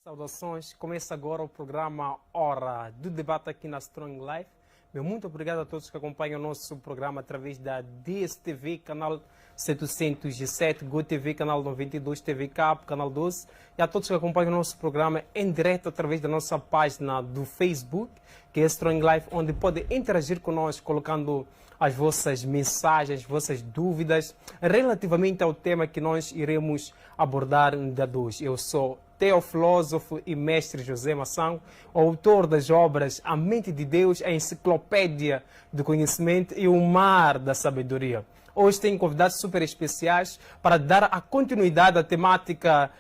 Saudações, começa agora o programa Hora do Debate aqui na Strong Life. Muito obrigado a todos que acompanham o nosso programa através da DSTV, canal 707, GoTV, canal 92, TV Cap, canal 12, e a todos que acompanham o nosso programa em direto através da nossa página do Facebook, que é Strong Life, onde podem interagir conosco colocando as vossas mensagens, vossas dúvidas relativamente ao tema que nós iremos abordar no dia de hoje. Eu sou teofilósofo e mestre José Mação, autor das obras A Mente de Deus, a Enciclopédia do Conhecimento e o Mar da Sabedoria. Hoje tenho convidados super especiais para dar a continuidade à temática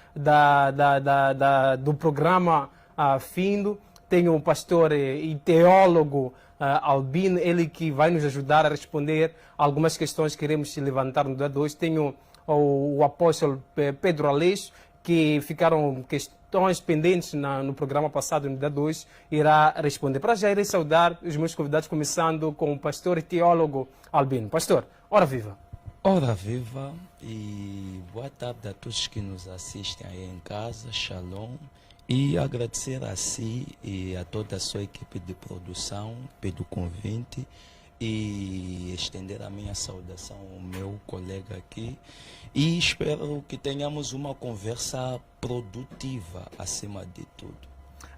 do programa Findo. Tenho o pastor e teólogo Albino, ele que vai nos ajudar a responder algumas questões que iremos levantar no dia de hoje. Tenho o apóstolo Pedro Aleixo, que ficaram questões pendentes no programa passado, no dia 2, irá responder. Para já irei saudar os meus convidados, começando com o pastor e teólogo Albino. Pastor, ora viva. Ora viva e boa tarde a todos que nos assistem aí em casa, shalom. E agradecer a si e a toda a sua equipe de produção pelo convite e estender a minha saudação ao meu colega aqui. E espero que tenhamos uma conversa produtiva acima de tudo.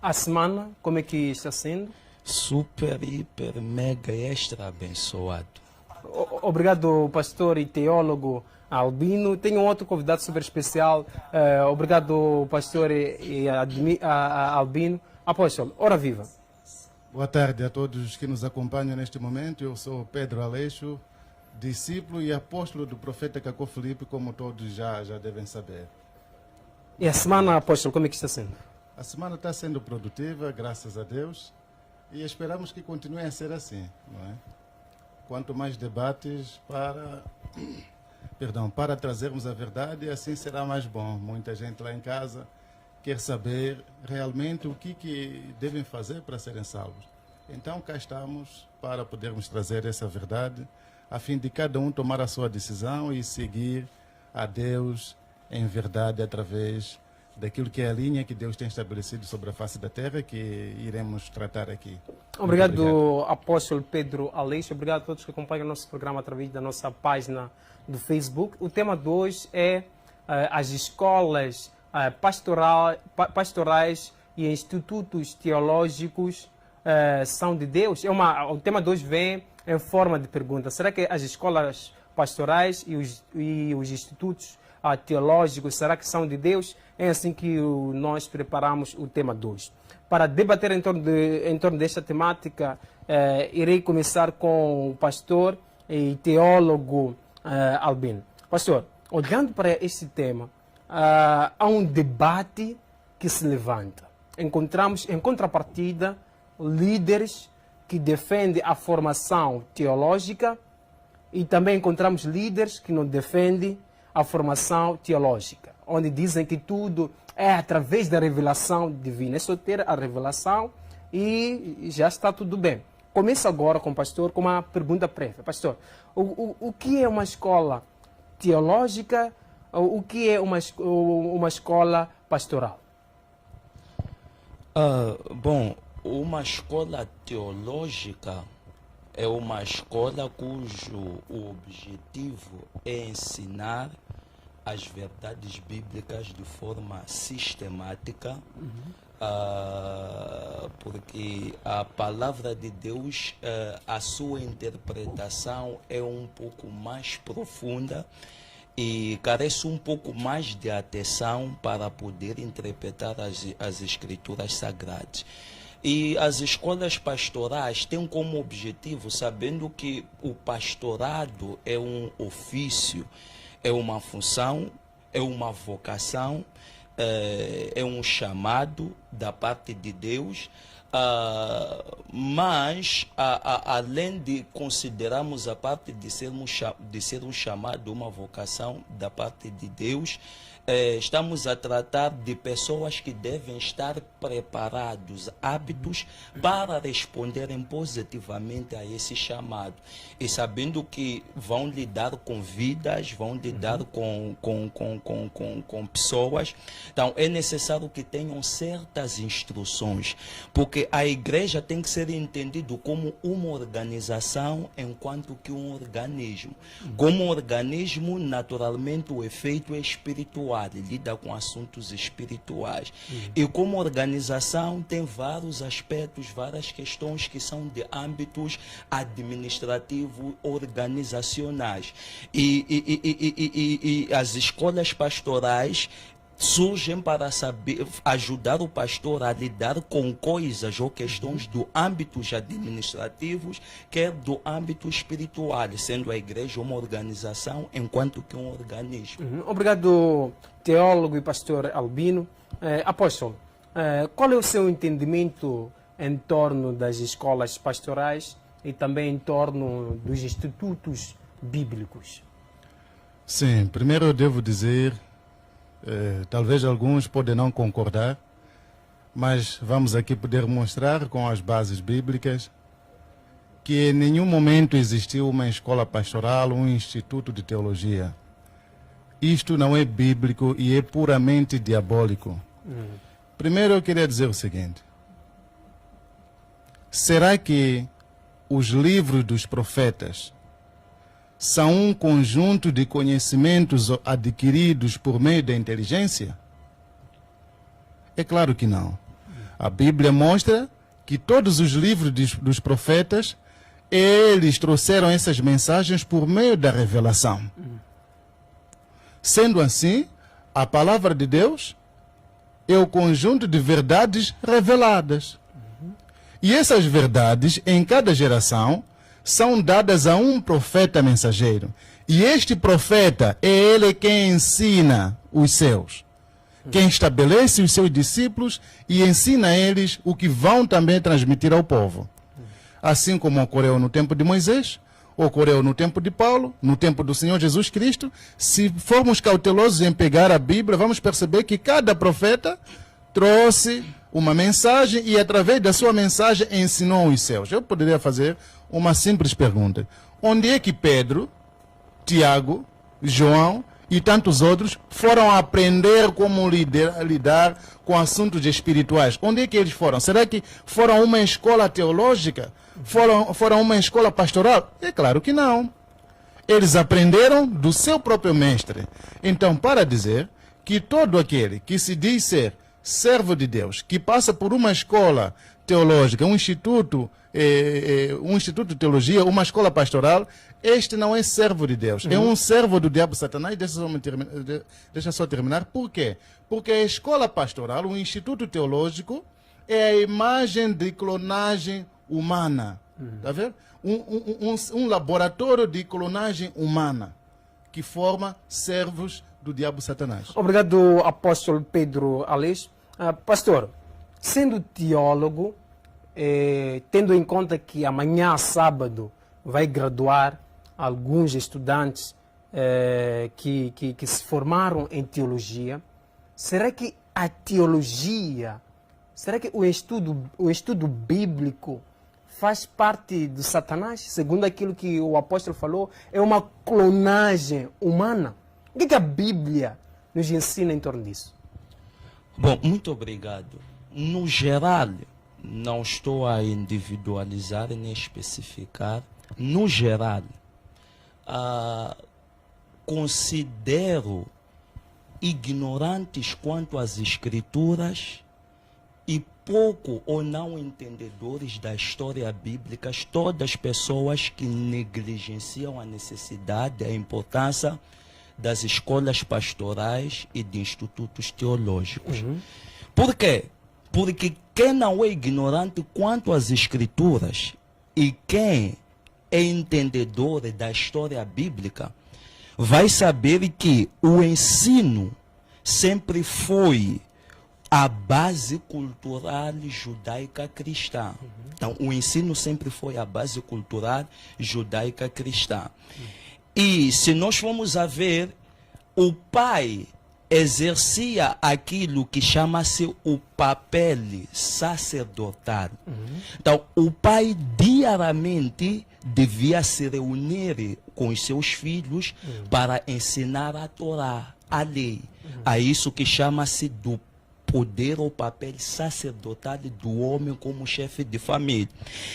A semana, como é que está sendo? Super, hiper, mega, extra abençoado. Obrigado, pastor e teólogo Albino. Tenho um outro convidado super especial. Obrigado, pastor e Albino. Apóstolo, ora viva. Boa tarde a todos que nos acompanham neste momento. Eu sou Pedro Aleixo, discípulo e apóstolo do profeta Cacó Filipe, como todos já devem saber. E a semana, apóstolo, como é que está sendo? A semana está sendo produtiva, graças a Deus, e esperamos que continue a ser assim, não é? Quanto mais debates para trazermos a verdade, assim será mais bom. Muita gente lá em casa quer saber realmente o que devem fazer para serem salvos. Então cá estamos para podermos trazer essa verdade, a fim de cada um tomar a sua decisão e seguir a Deus em verdade através daquilo que é a linha que Deus tem estabelecido sobre a face da terra, que iremos tratar aqui. Obrigado, apóstolo Pedro Aleixo. Obrigado a todos que acompanham o nosso programa através da nossa página do Facebook. O tema de hoje é as escolas pastorais e institutos teológicos são de Deus. O tema de hoje vem em forma de pergunta. Será que as escolas pastorais e os institutos teológicos, será que são de Deus? É assim que nós preparamos o tema de hoje. Para debater em torno desta temática, irei começar com o pastor e teólogo Albino. Pastor, olhando para este tema, há um debate que se levanta. Encontramos, em contrapartida, líderes que defendem a formação teológica e também encontramos líderes que não defendem a formação teológica, onde dizem que tudo é através da revelação divina. É só ter a revelação e já está tudo bem. Começo agora com o pastor com uma pergunta prévia. Pastor, o que é uma escola teológica? O que é uma escola pastoral? Bom, uma escola teológica é uma escola cujo objetivo é ensinar as verdades bíblicas de forma sistemática, porque a palavra de Deus, a sua interpretação é um pouco mais profunda e carece um pouco mais de atenção para poder interpretar as escrituras sagradas. E as escolas pastorais têm como objetivo, sabendo que o pastorado é um ofício, é uma função, é uma vocação, é um chamado da parte de Deus, mas além de considerarmos a parte de ser um chamado, uma vocação da parte de Deus, estamos a tratar de pessoas que devem estar preparados, aptos para responderem positivamente a esse chamado. E sabendo que vão lidar com vidas, vão lidar com pessoas. Então, é necessário que tenham certas instruções, porque a igreja tem que ser entendido como uma organização enquanto que um organismo. Como um organismo, naturalmente, o efeito é espiritual, lida com assuntos espirituais. E como organização, tem vários aspectos, várias questões que são de âmbitos administrativos, organizacionais. E as escolas pastorais surgem para saber ajudar o pastor a lidar com coisas ou questões do âmbitos administrativos, quer do âmbito espiritual, sendo a igreja uma organização enquanto que um organismo. Obrigado, teólogo e pastor Albino. Apóstolo, qual é o seu entendimento em torno das escolas pastorais e também em torno dos institutos bíblicos? Sim, primeiro eu devo dizer, talvez alguns podem não concordar, mas vamos aqui poder mostrar com as bases bíblicas que em nenhum momento existiu uma escola pastoral, um instituto de teologia. Isto não é bíblico e é puramente diabólico. Primeiro eu queria dizer o seguinte: será que os livros dos profetas são um conjunto de conhecimentos adquiridos por meio da inteligência? É claro que não. A Bíblia mostra que todos os livros dos profetas, eles trouxeram essas mensagens por meio da revelação. Sendo assim, a palavra de Deus é o conjunto de verdades reveladas. E essas verdades, em cada geração, são dadas a um profeta mensageiro. E este profeta é ele quem ensina os seus. Quem estabelece os seus discípulos e ensina a eles o que vão também transmitir ao povo. Assim como ocorreu no tempo de Moisés, ocorreu no tempo de Paulo, no tempo do Senhor Jesus Cristo. Se formos cautelosos em pegar a Bíblia, vamos perceber que cada profeta trouxe uma mensagem e através da sua mensagem ensinou os seus. Eu poderia fazer uma simples pergunta: onde é que Pedro, Tiago, João e tantos outros foram aprender como lidar com assuntos espirituais? Onde é que eles foram? Será que foram a uma escola teológica? Foram a uma escola pastoral? É claro que não. Eles aprenderam do seu próprio mestre. Então, para dizer que todo aquele que se diz ser servo de Deus, que passa por uma escola teológica, um instituto de teologia, uma escola pastoral, este não é servo de Deus, é um servo do diabo Satanás. Deixa só terminar. Por quê? Porque a escola pastoral, o instituto teológico, é a imagem de clonagem humana. Tá vendo? Um laboratório de clonagem humana que forma servos do diabo Satanás. Obrigado, apóstolo Pedro Aleixo. Pastor, sendo teólogo, tendo em conta que amanhã, sábado, vai graduar alguns estudantes que se formaram em teologia, será que a teologia, será que o estudo bíblico faz parte do Satanás? Segundo aquilo que o apóstolo falou, é uma clonagem humana. O que a Bíblia nos ensina em torno disso? Bom, muito obrigado. No geral, não estou a individualizar nem especificar. No geral, considero ignorantes quanto às escrituras e pouco ou não entendedores da história bíblica todas as pessoas que negligenciam a necessidade, a importância das escolas pastorais e de institutos teológicos. Por quê? Porque quem não é ignorante quanto às escrituras e quem é entendedor da história bíblica vai saber que o ensino sempre foi a base cultural judaica cristã. Então, o ensino sempre foi a base cultural judaica cristã. E se nós formos a ver, o pai exercia aquilo que chama-se o papel sacerdotal. Então, o pai diariamente devia se reunir com os seus filhos para ensinar a Torá, a lei. A isso que chama-se do poder ou papel sacerdotal do homem como chefe de família.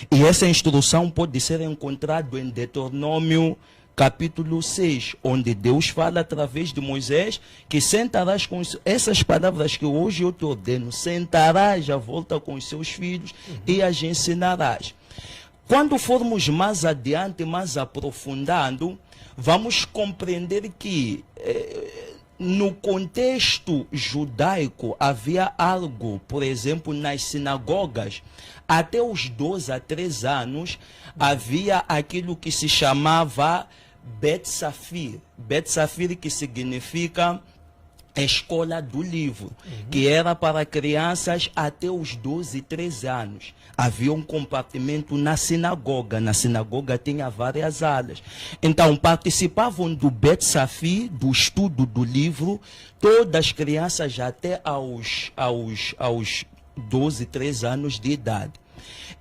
E essa instrução pode ser encontrada em Deuteronômio capítulo 6, onde Deus fala através de Moisés que sentarás com essas palavras que hoje eu te ordeno, sentarás à volta com os seus filhos e as ensinarás. Quando formos mais adiante, mais aprofundando, vamos compreender que no contexto judaico havia algo, por exemplo, nas sinagogas, até os 12 a 13 anos, havia aquilo que se chamava Bet Safir. Bet Safir, que significa escola do livro, que era para crianças até os 12 e 13 anos. Havia um compartimento na sinagoga tinha várias alas. Então participavam do Bet Safir, do estudo do livro, todas as crianças até aos 12, 13 anos de idade.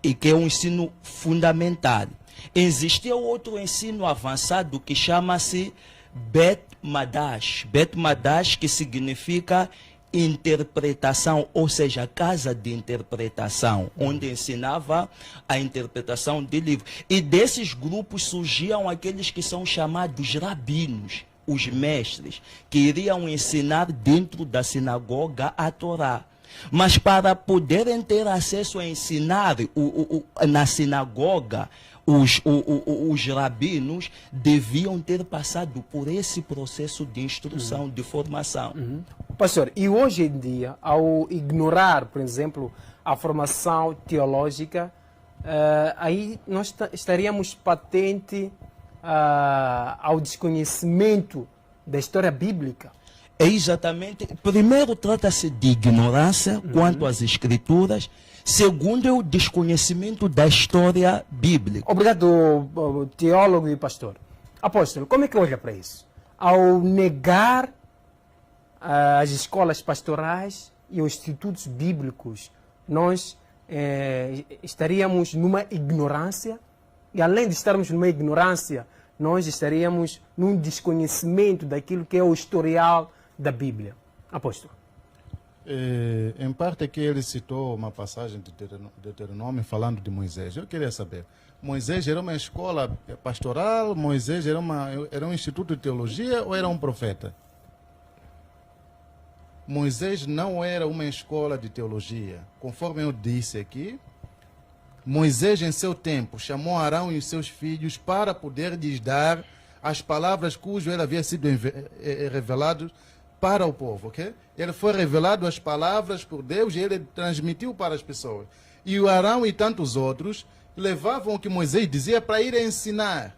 E que é um ensino fundamental. Existia outro ensino avançado que chama-se Bet Madash. Bet Madash, que significa interpretação, ou seja, casa de interpretação, onde ensinava a interpretação de livros. E desses grupos surgiam aqueles que são chamados rabinos, os mestres, que iriam ensinar dentro da sinagoga a Torá. Mas para poderem ter acesso a ensinar na sinagoga, os rabinos deviam ter passado por esse processo de instrução, de formação. Pastor, e hoje em dia, ao ignorar, por exemplo, a formação teológica, aí nós estaríamos patente ao desconhecimento da história bíblica. É exatamente. Primeiro, trata-se de ignorância quanto às escrituras. Segundo, é o desconhecimento da história bíblica. Obrigado, teólogo e pastor. Apóstolo, como é que olha para isso? Ao negar as escolas pastorais e os institutos bíblicos, nós estaríamos numa ignorância, e além de estarmos numa ignorância, nós estaríamos num desconhecimento daquilo que é o historial da Bíblia. Apóstolo. Em parte aqui ele citou uma passagem de Deuteronômio falando de Moisés. Eu queria saber, Moisés era uma escola pastoral, Moisés era um instituto de teologia ou era um profeta? Moisés não era uma escola de teologia. Conforme eu disse aqui, Moisés em seu tempo chamou Arão e os seus filhos para poder lhes dar as palavras cujo ele havia sido revelado para o povo, ok? Ele foi revelado as palavras por Deus e ele transmitiu para as pessoas. E o Arão e tantos outros levavam o que Moisés dizia para ir ensinar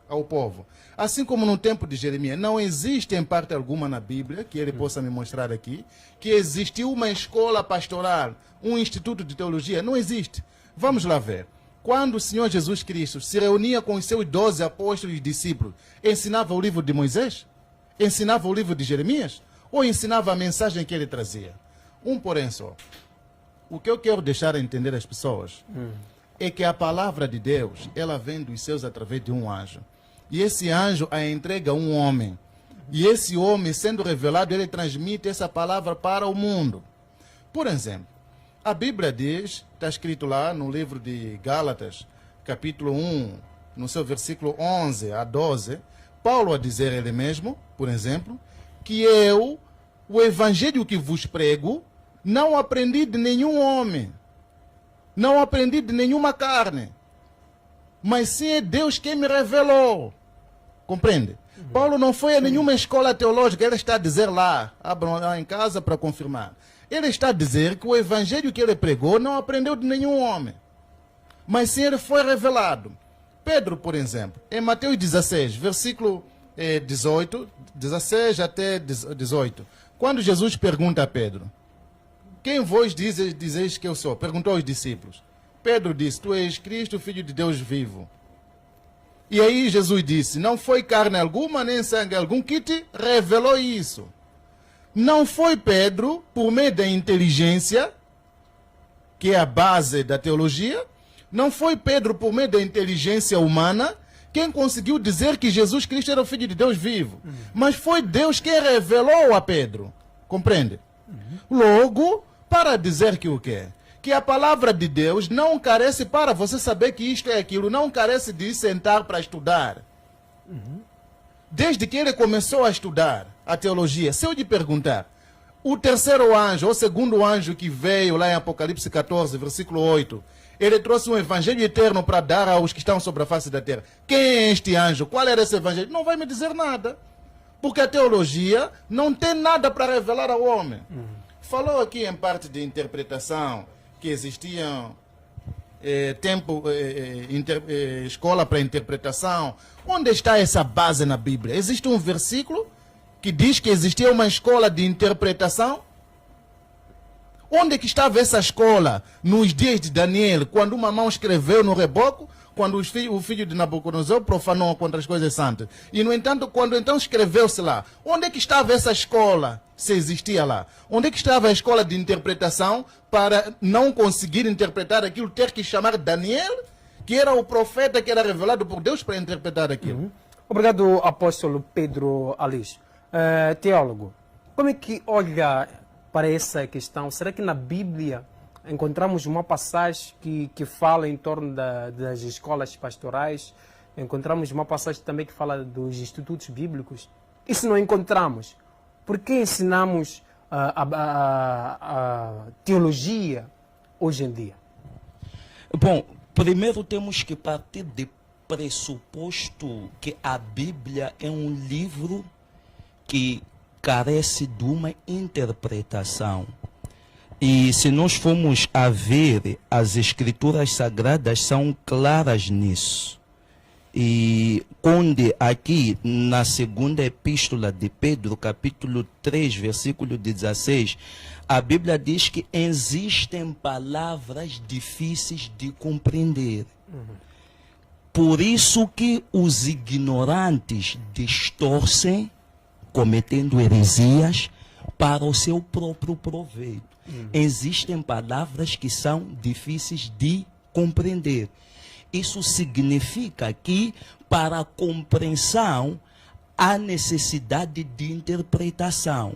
ao povo. Assim como no tempo de Jeremias, não existe em parte alguma na Bíblia, que ele possa me mostrar aqui, que existiu uma escola pastoral, um instituto de teologia. Não existe. Vamos lá ver. Quando o Senhor Jesus Cristo se reunia com os seus 12 apóstolos e discípulos, ensinava o livro de Moisés? Ensinava o livro de Jeremias? Ou ensinava a mensagem que ele trazia? Porém só. O que eu quero deixar a entender às pessoas é que a palavra de Deus, ela vem dos céus através de um anjo. E esse anjo a entrega a um homem. E esse homem, sendo revelado, ele transmite essa palavra para o mundo. Por exemplo, a Bíblia diz, está escrito lá no livro de Gálatas, capítulo 1, no seu versículo 11 a 12, Paulo a dizer ele mesmo, por exemplo, que eu, o evangelho que vos prego, não aprendi de nenhum homem, não aprendi de nenhuma carne, mas sim é Deus quem me revelou. Compreende? Paulo não foi a nenhuma escola teológica, ele está a dizer lá, abram lá em casa para confirmar. Ele está a dizer que o evangelho que ele pregou não aprendeu de nenhum homem, mas sim ele foi revelado. Pedro, por exemplo, em Mateus 16, versículo 16 até 18, quando Jesus pergunta a Pedro, quem vós dizeis que eu sou? Perguntou aos discípulos. Pedro disse, tu és Cristo, Filho de Deus vivo. E aí Jesus disse, não foi carne alguma, nem sangue algum que te revelou isso, Não foi Pedro, por meio da inteligência, que é a base da teologia, não foi Pedro, por meio da inteligência humana, quem conseguiu dizer que Jesus Cristo era o Filho de Deus vivo. Mas foi Deus que revelou a Pedro. Compreende? Logo, para dizer que o quê? Que a palavra de Deus não carece, para você saber que isto é aquilo, não carece de sentar para estudar. Desde que ele começou a estudar a teologia, se eu lhe perguntar, o terceiro anjo, ou o segundo anjo que veio lá em Apocalipse 14, versículo 8, ele trouxe um evangelho eterno para dar aos que estão sobre a face da terra. Quem é este anjo? Qual era esse evangelho? Não vai me dizer nada. Porque a teologia não tem nada para revelar ao homem. Falou aqui em parte de interpretação que existiam escola para interpretação. Onde está essa base na Bíblia? Existe um versículo que diz que existia uma escola de interpretação? Onde que estava essa escola nos dias de Daniel, quando uma mão escreveu no reboco, quando o filho de Nabucodonosor profanou contra as coisas santas? E, no entanto, quando então escreveu-se lá, onde é que estava essa escola, se existia lá? Onde é que estava a escola de interpretação para não conseguir interpretar aquilo, ter que chamar Daniel, que era o profeta que era revelado por Deus para interpretar aquilo? Obrigado, apóstolo Pedro Aleixo. Teólogo, como é que olha para essa questão? Será que na Bíblia encontramos uma passagem que fala em torno das escolas pastorais? Encontramos uma passagem também que fala dos institutos bíblicos? E se não encontramos, por que ensinamos a teologia hoje em dia? Bom, primeiro temos que partir de pressuposto que a Bíblia é um livro que carece de uma interpretação. E se nós formos a ver, as escrituras sagradas são claras nisso. E onde aqui na segunda epístola de Pedro, capítulo 3, versículo 16, a Bíblia diz que existem palavras difíceis de compreender. Por isso que os ignorantes distorcem, cometendo heresias para o seu próprio proveito. Existem palavras que são difíceis de compreender. Isso significa que, para a compreensão, há necessidade de interpretação.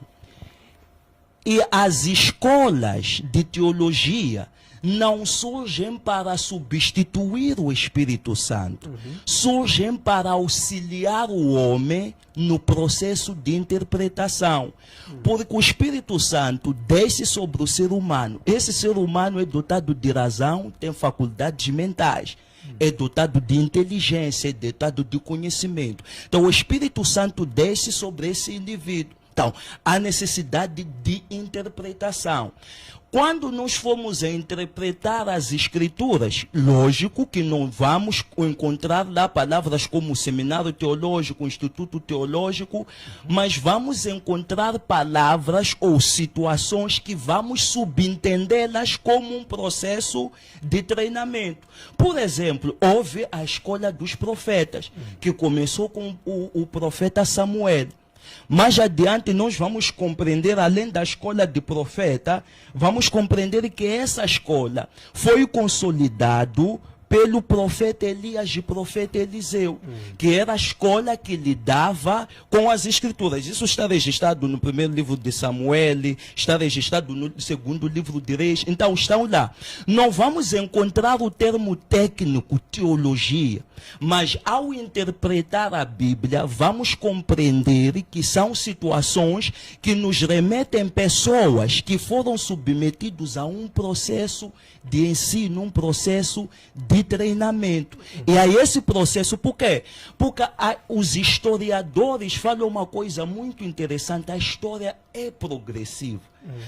E as escolas de teologia não surgem para substituir o Espírito Santo, surgem para auxiliar o homem no processo de interpretação. Porque o Espírito Santo desce sobre o ser humano. Esse ser humano é dotado de razão, tem faculdades mentais, é dotado de inteligência, é dotado de conhecimento. Então o Espírito Santo desce sobre esse indivíduo. Então, há necessidade de interpretação. Quando nós formos a interpretar as escrituras, lógico que não vamos encontrar lá palavras como seminário teológico, instituto teológico, mas vamos encontrar palavras ou situações que vamos subentendê-las como um processo de treinamento. Por exemplo, houve a escolha dos profetas, que começou com o profeta Samuel. Mais adiante nós vamos compreender, além da escola de profeta, vamos compreender que essa escola foi consolidado pelo profeta Elias e profeta Eliseu, que era a escola que lidava com as escrituras. Isso está registrado no primeiro livro de Samuel, está registrado no segundo livro de Reis. Então estão lá. Não vamos encontrar o termo técnico, teologia, mas ao interpretar a Bíblia, vamos compreender que são situações que nos remetem pessoas que foram submetidos a um processo de ensino, um processo de treinamento. E a esse processo, por quê? Porque os historiadores falam uma coisa muito interessante: a história é progressiva.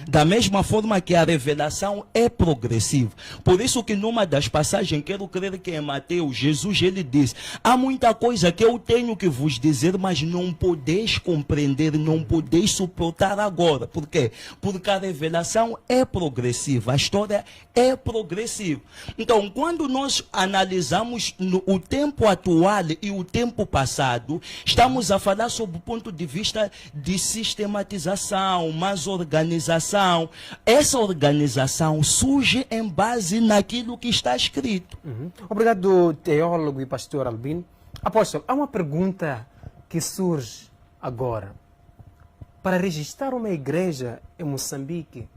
Da mesma forma que a revelação é progressiva. Por isso que numa das passagens, quero crer que em Mateus, Jesus ele diz: há muita coisa que eu tenho que vos dizer, mas não podeis compreender, não podeis suportar agora. Por quê? Porque a revelação é progressiva, a história é progressiva. Então, quando nós analisamos o tempo atual e o tempo passado, estamos a falar sob o ponto de vista de sistematização, mas organização. Essa organização surge em base naquilo que está escrito. Obrigado, teólogo e pastor Albino. Apóstolo, há uma pergunta que surge agora. Para registrar uma igreja em Moçambique,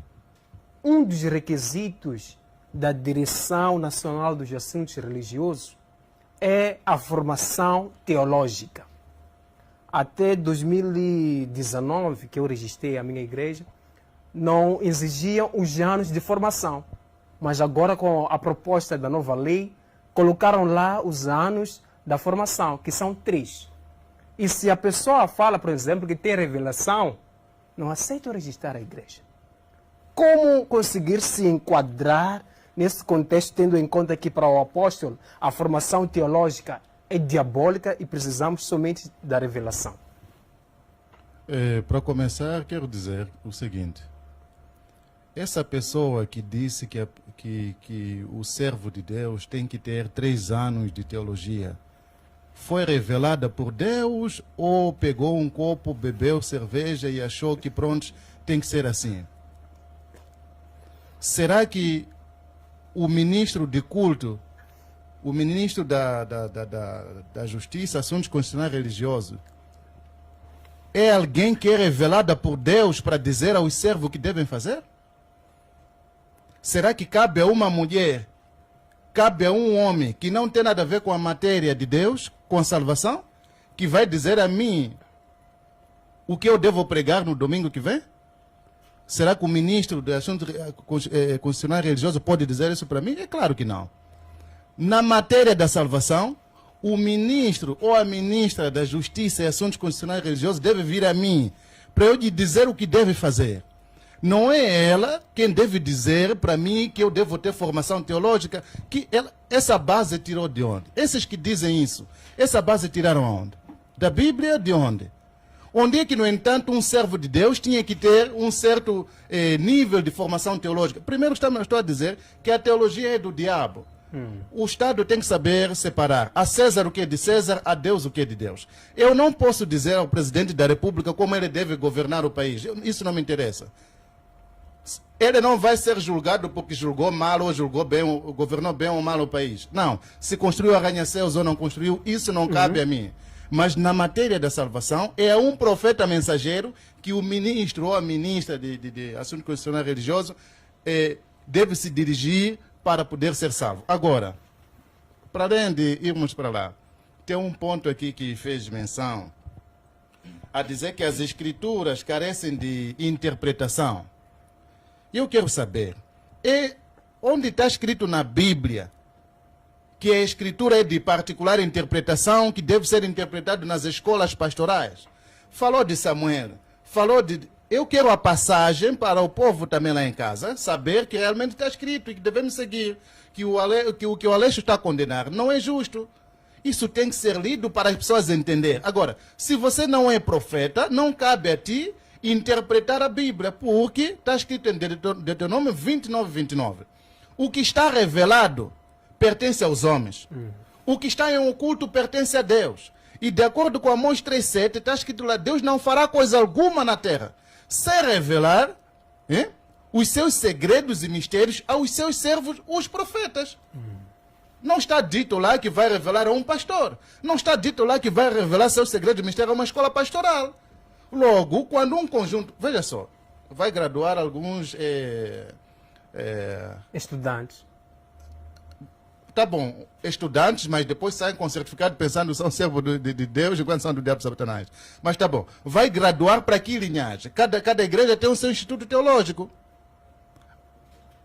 um dos requisitos da Direção Nacional dos Assuntos Religiosos é a formação teológica. Até 2019, que eu registrei a minha igreja, não exigiam os anos de formação. Mas agora, com a proposta da nova lei, colocaram lá os anos da formação, que são 3. E se a pessoa fala, por exemplo, que tem revelação, não aceita registrar a igreja. Como conseguir se enquadrar nesse contexto, tendo em conta que para o apóstolo a formação teológica é diabólica e precisamos somente da revelação? Para começar, quero dizer o seguinte. Essa pessoa que disse que o servo de Deus tem que ter 3 anos de teologia, foi revelada por Deus ou pegou um copo, bebeu cerveja e achou que pronto, tem que ser assim? Será que o ministro de culto, o ministro da Justiça, Assuntos Constitucionais Religiosos, é alguém que é revelada por Deus para dizer aos servos o que devem fazer? Será que cabe a uma mulher, cabe a um homem que não tem nada a ver com a matéria de Deus, com a salvação, que vai dizer a mim o que eu devo pregar no domingo que vem? Será que o ministro de Assuntos Constitucionais Religiosos pode dizer isso para mim? É claro que não. Na matéria da salvação, o ministro ou a ministra da Justiça e Assuntos Constitucionais Religiosos deve vir a mim para eu lhe dizer o que deve fazer. Não é ela quem deve dizer para mim que eu devo ter formação teológica, que essa base tirou de onde? Esses que dizem isso, essa base tiraram onde? Da Bíblia, de onde? Onde é que, no entanto, um servo de Deus tinha que ter um certo nível de formação teológica? Primeiro, estou a dizer que a teologia é do diabo. O Estado tem que saber separar a César o que é de César, a Deus o que é de Deus. Eu não posso dizer ao presidente da República como ele deve governar o país. Isso não me interessa. Ele não vai ser julgado porque julgou mal ou julgou bem, governou bem ou mal o país. Não. Se construiu arranha-céus ou não construiu, isso não cabe a mim. Mas na matéria da salvação, é um profeta mensageiro que o ministro ou a ministra de Assuntos Constitucionais Religiosos deve se dirigir para poder ser salvo. Agora, para além de irmos para lá, tem um ponto aqui que fez menção a dizer que as escrituras carecem de interpretação. Eu quero saber, onde está escrito na Bíblia que a escritura é de particular interpretação, que deve ser interpretado nas escolas pastorais? Falou de Samuel, falou de... Eu quero a passagem para o povo também lá em casa, saber que realmente está escrito e que devemos seguir, que o que o Aleixo está a condenar não é justo. Isso tem que ser lido para as pessoas entenderem. Agora, se você não é profeta, não cabe a ti interpretar a Bíblia, porque está escrito em Deuteronômio 29, 29. O que está revelado pertence aos homens. O que está em oculto pertence a Deus. E de acordo com Amós 3,7, está escrito lá, Deus não fará coisa alguma na terra, sem revelar os seus segredos e mistérios aos seus servos, os profetas. Não está dito lá que vai revelar a um pastor. Não está dito lá que vai revelar seus segredos e mistérios a uma escola pastoral. Logo, quando um conjunto... Veja só, vai graduar alguns... estudantes. Tá bom, estudantes, mas depois saem com certificado pensando que são servos de Deus e quando são do diabo Satanás. Mas tá bom, vai graduar para que linhagem? Cada igreja tem o seu instituto teológico.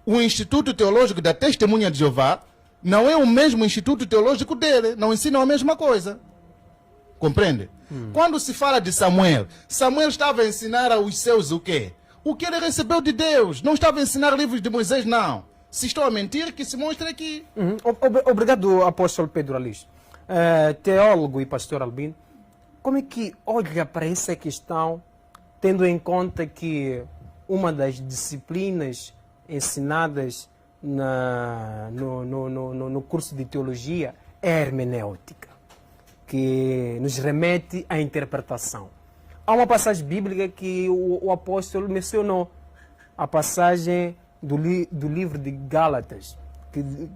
O Instituto Teológico da Testemunha de Jeová não é o mesmo instituto teológico dele, não ensinam a mesma coisa. Compreende? Quando se fala de Samuel, Samuel estava a ensinar aos seus o quê? o que ele recebeu de Deus. Não estava a ensinar livros de Moisés, não. Se estou a mentir, que se mostre aqui. Obrigado, apóstolo Pedro Aleixo. Teólogo e pastor Albino, como é que olha para essa questão, tendo em conta que uma das disciplinas ensinadas no curso de teologia é a hermenêutica, que nos remete à interpretação. Há uma passagem bíblica que o apóstolo mencionou, a passagem do livro de Gálatas,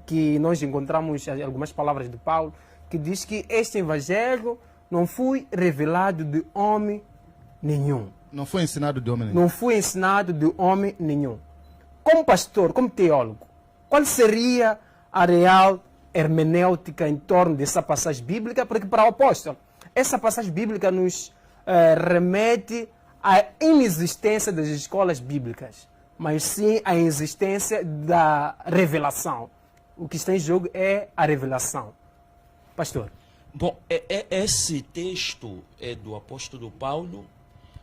que nós encontramos algumas palavras de Paulo, que diz que este evangelho não foi revelado de homem nenhum. Não foi ensinado de homem nenhum. Não foi ensinado de homem nenhum. Como pastor, como teólogo, qual seria a real hermenêutica em torno dessa passagem bíblica? Porque para o apóstolo, essa passagem bíblica nos remete à inexistência das escolas bíblicas, mas sim à existência da revelação. O que está em jogo é a revelação. Pastor. Bom, esse texto do apóstolo Paulo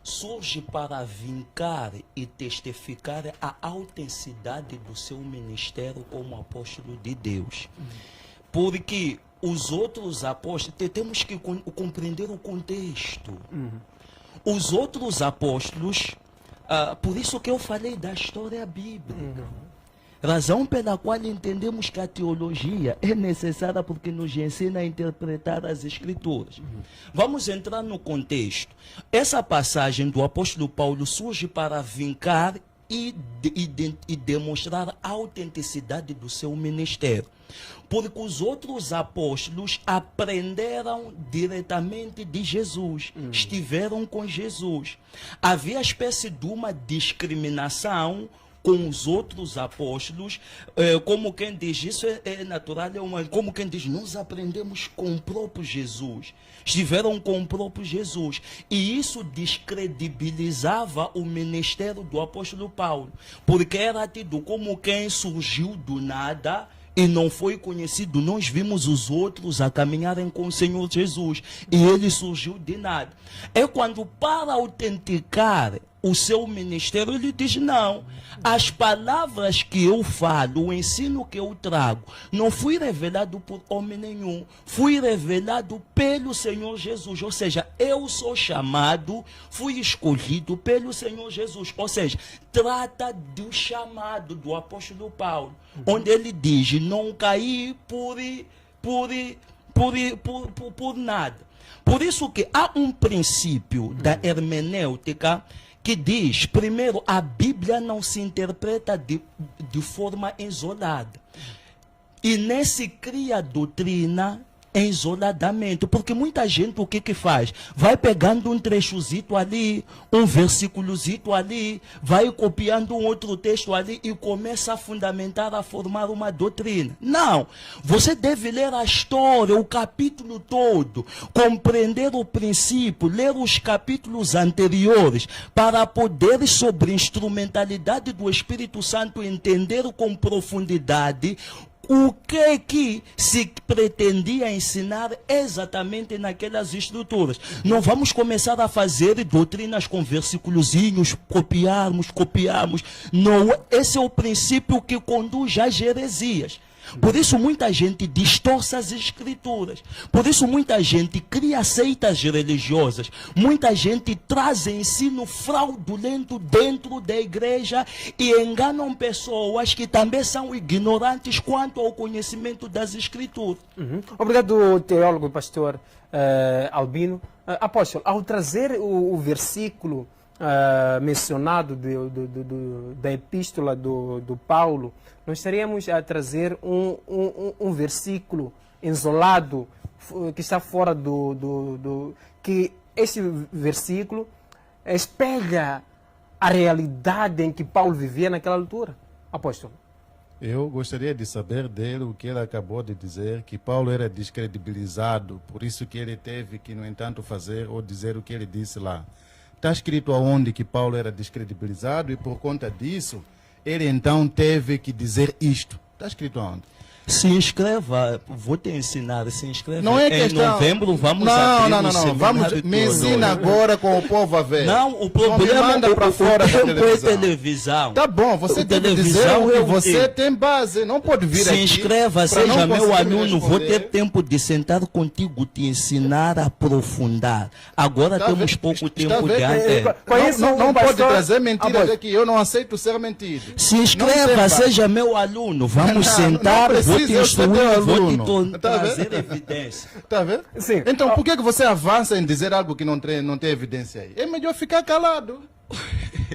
surge para vincar e testificar a autenticidade do seu ministério como apóstolo de Deus. Porque os outros apóstolos, temos que compreender o contexto. Os outros apóstolos, por isso que eu falei da história bíblica. Razão pela qual entendemos que a teologia é necessária porque nos ensina a interpretar as escrituras. Vamos entrar no contexto. Essa passagem do apóstolo Paulo surge para vincar e demonstrar a autenticidade do seu ministério. Porque os outros apóstolos aprenderam diretamente de Jesus, estiveram com Jesus. Havia espécie de uma discriminação com os outros apóstolos, como quem diz, isso é natural, como quem diz, nós aprendemos com o próprio Jesus, estiveram com o próprio Jesus, e isso descredibilizava o ministério do apóstolo Paulo, porque era tido como quem surgiu do nada e não foi conhecido. Nós vimos os outros a caminharem com o Senhor Jesus, e ele surgiu de nada. É quando, para autenticar o seu ministério, ele diz: não, as palavras que eu falo, o ensino que eu trago, não fui revelado por homem nenhum, fui revelado pelo Senhor Jesus. Ou seja, eu sou chamado, fui escolhido pelo Senhor Jesus. Ou seja, trata do chamado do apóstolo Paulo, onde ele diz: não caí por nada. Por isso que há um princípio da hermenêutica que diz, primeiro, a Bíblia não se interpreta de forma isolada. E nem se cria doutrina isoladamente, porque muita gente o que faz? Vai pegando um trechozito ali, um versículozito ali, vai copiando um outro texto ali e começa a fundamentar, a formar uma doutrina. Não, você deve ler a história, o capítulo todo, compreender o princípio, ler os capítulos anteriores, para poder, sobre a instrumentalidade do Espírito Santo, entender com profundidade o que se pretendia ensinar exatamente naquelas estruturas. Não vamos começar a fazer doutrinas com versículozinhos, copiarmos. Não, esse é o princípio que conduz às heresias. Por isso muita gente distorce as escrituras. Por isso muita gente cria seitas religiosas. Muita gente traz ensino fraudulento dentro da igreja e enganam pessoas que também são ignorantes quanto ao conhecimento das escrituras. Obrigado, teólogo e pastor Albino. Apóstolo, ao trazer o versículo mencionado da epístola do Paulo, nós estaríamos a trazer um versículo isolado que está fora que este versículo espelha a realidade em que Paulo vivia naquela altura. Apóstolo. Eu gostaria de saber dele o que ele acabou de dizer, que Paulo era descredibilizado, por isso que ele teve que, no entanto, fazer ou dizer o que ele disse lá. Está escrito aonde que Paulo era descredibilizado e por conta disso, ele então teve que dizer isto. Está escrito aonde? Se inscreva, vou te ensinar, se inscreva. Não é Em questão... novembro vamos não, abrir não, o não, não. seminário Vamos, me ensina agora com o povo a ver. Não, o Não me problema manda para o fora da tempo é televisão. televisão. Tá bom, você O tem que dizer televisão que é o você tempo. tem base. Não pode vir Se aqui. inscreva, pra seja não meu conseguir aluno, vou responder. ter tempo de sentar contigo, te ensinar a aprofundar. Agora Está temos vendo? pouco Está tempo vendo? de antena. Conheço Não, um não pode pastor- trazer mentiras bom. aqui. Eu não aceito ser mentido. Se Não inscreva, tem seja meu aluno. Vamos Não, sentar, não vou te precisa eu ser teu instruir, vou te aluno. Tá trazer vendo? evidência. Tá vendo? Sim. Então, por que você avança em dizer algo que não tem evidência aí? É melhor ficar calado.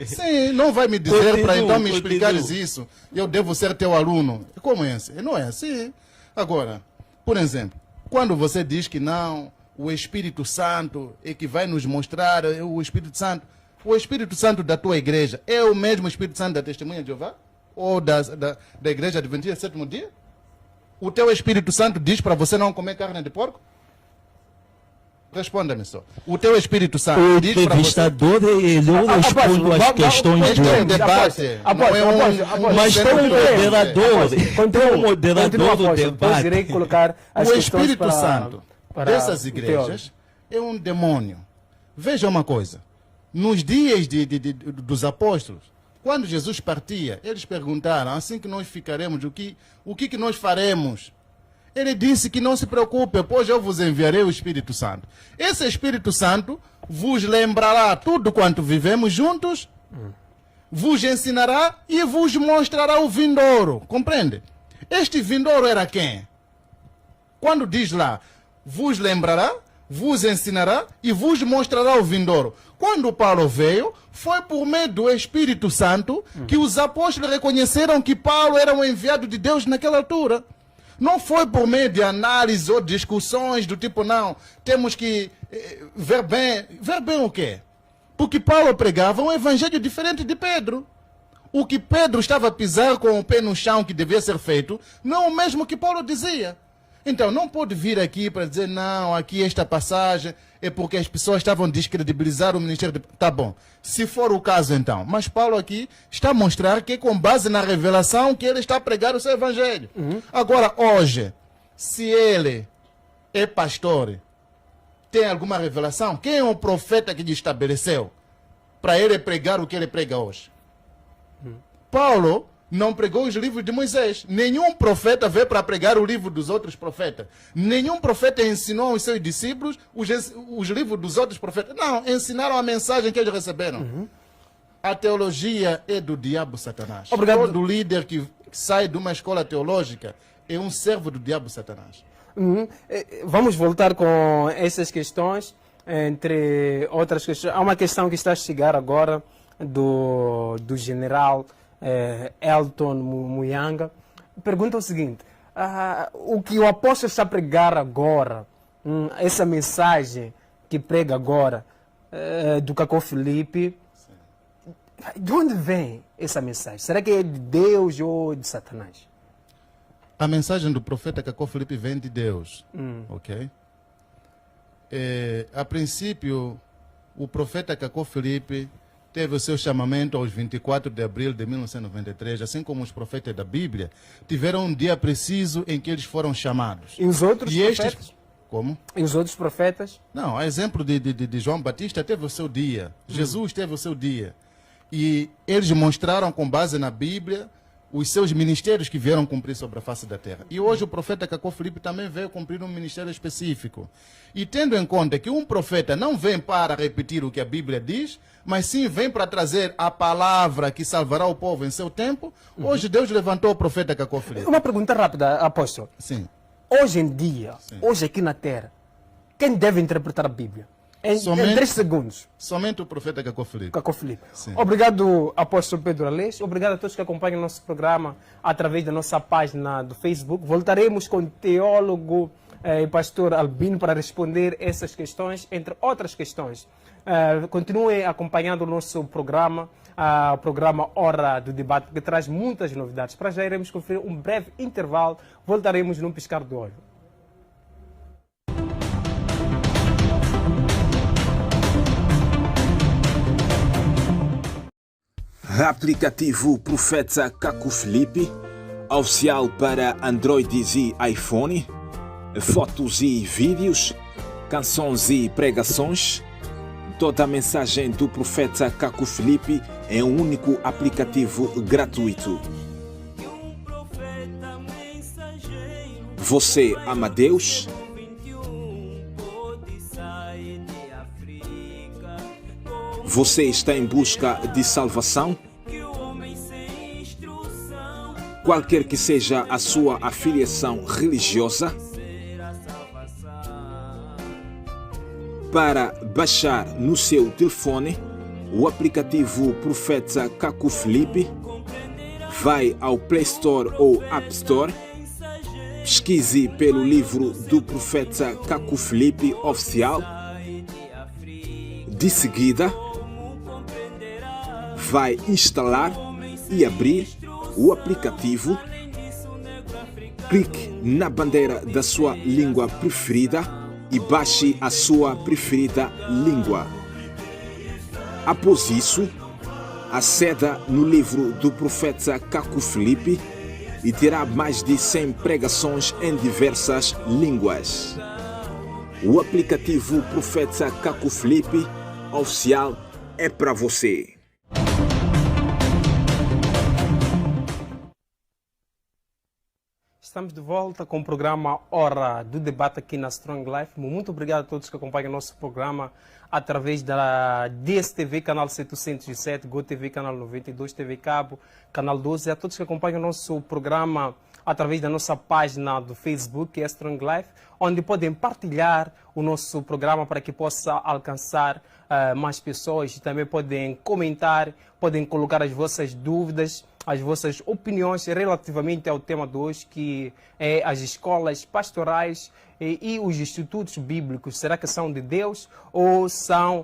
Sim, não vai me dizer para Continua, então me explicares continua. isso. Eu devo ser teu aluno. Como é assim? Não é assim. Agora, por exemplo, quando você diz que não, o Espírito Santo é que vai nos mostrar, o Espírito Santo da tua igreja é o mesmo Espírito Santo da Testemunha de Jeová? Ou da Igreja Adventista Sétimo Dia? O teu Espírito Santo diz para você não comer carne de porco? Responda-me só. O teu Espírito Santo O diz para você... entrevistador, ele eu respondo as questões Este é um dele. debate. Após, Não é após, um após. Mas tem um centro de moderador, Continua, tem um moderador do Apóstolo. Depois irei debate. colocar as O questões Espírito para- Santo para dessas o igrejas é um demônio. Veja uma coisa. Nos dias dos apóstolos, quando Jesus partia, eles perguntaram, assim que nós ficaremos, o que nós faremos? Ele disse que não se preocupe, pois eu vos enviarei o Espírito Santo. Esse Espírito Santo vos lembrará tudo quanto vivemos juntos, vos ensinará e vos mostrará o vindouro. Compreende? Este vindouro era quem? Quando diz lá, vos lembrará, vos ensinará e vos mostrará o vindouro. Quando Paulo veio, foi por meio do Espírito Santo que os apóstolos reconheceram que Paulo era um enviado de Deus naquela altura. Não foi por meio de análise ou discussões do tipo, não, temos que ver bem. Ver bem o quê? Porque Paulo pregava um evangelho diferente de Pedro. O que Pedro estava a pisar com o pé no chão que devia ser feito, não é o mesmo que Paulo dizia. Então, não pode vir aqui para dizer, não, aqui esta passagem é porque as pessoas estavam a descredibilizar o ministério de... Tá bom, se for o caso então. Mas Paulo aqui está a mostrar que é com base na revelação que ele está a pregar o seu evangelho. Agora, hoje, se ele é pastor, tem alguma revelação? Quem é o profeta que lhe estabeleceu para ele pregar o que ele prega hoje? Paulo não pregou os livros de Moisés. Nenhum profeta veio para pregar o livro dos outros profetas. Nenhum profeta ensinou aos seus discípulos os livros dos outros profetas. Não, ensinaram a mensagem que eles receberam. A teologia é do diabo Satanás. Obrigado. Todo líder que sai de uma escola teológica é um servo do diabo Satanás. Vamos voltar com essas questões, entre outras questões. Há uma questão que está a chegar agora do general Elton Muyanga. Pergunta o seguinte: o que o apóstolo está a pregar agora, essa mensagem que prega agora, do Cacó Filipe, de onde vem essa mensagem? Será que é de Deus ou de Satanás? A mensagem do profeta Cacó Filipe vem de Deus. Ok? A princípio, o profeta Cacó Filipe teve o seu chamamento aos 24 de abril de 1993, assim como os profetas da Bíblia tiveram um dia preciso em que eles foram chamados. E os outros E estes... profetas? Como? E os outros profetas? Não, a exemplo de João Batista teve o seu dia. Jesus teve o seu dia. E eles mostraram com base na Bíblia os seus ministérios que vieram cumprir sobre a face da terra. E hoje o profeta Cacó Filipe também veio cumprir um ministério específico. E tendo em conta que um profeta não vem para repetir o que a Bíblia diz, mas sim vem para trazer a palavra que salvará o povo em seu tempo, hoje Deus levantou o profeta Cacó Filipe. Uma pergunta rápida, apóstolo. Sim. Hoje em dia, hoje aqui na Terra, quem deve interpretar a Bíblia? Em 3 segundos. Somente o profeta Cacó Filipe. Cacó Filipe. Sim. Obrigado, apóstolo Pedro Aleixo. Obrigado a todos que acompanham o nosso programa através da nossa página do Facebook. Voltaremos com o teólogo e pastor Albino para responder essas questões, entre outras questões. Continue acompanhando o nosso programa, o programa Hora do Debate, que traz muitas novidades. Para já iremos conferir um breve intervalo. Voltaremos num piscar de olho. Aplicativo Profeta Cacó Filipe, oficial para Androids e iPhone, fotos e vídeos, canções e pregações. Toda a mensagem do profeta Caco Filipe em um único aplicativo gratuito. Você ama Deus? Você está em busca de salvação? Qualquer que seja a sua afiliação religiosa, para baixar no seu telefone o aplicativo Profeta Caco Filipe, vai ao Play Store ou App Store, pesquise pelo livro do Profeta Caco Filipe oficial. De seguida, vai instalar e abrir o aplicativo. Clique na bandeira da sua língua preferida e baixe a sua preferida língua. Após isso, aceda no livro do profeta Caco Filipe e terá mais de 100 pregações em diversas línguas. O aplicativo Profeta Caco Filipe oficial é para você. Estamos de volta com o programa Hora do Debate aqui na Strong Life. Muito obrigado a todos que acompanham o nosso programa através da DSTV, canal 707, GoTV, canal 92, TV Cabo, canal 12. E a todos que acompanham o nosso programa através da nossa página do Facebook, que é Strong Life, onde podem partilhar o nosso programa para que possa alcançar mais pessoas. Também podem comentar, podem colocar as vossas dúvidas, as vossas opiniões relativamente ao tema de hoje, que é as escolas pastorais e os institutos bíblicos. Será que são de Deus ou são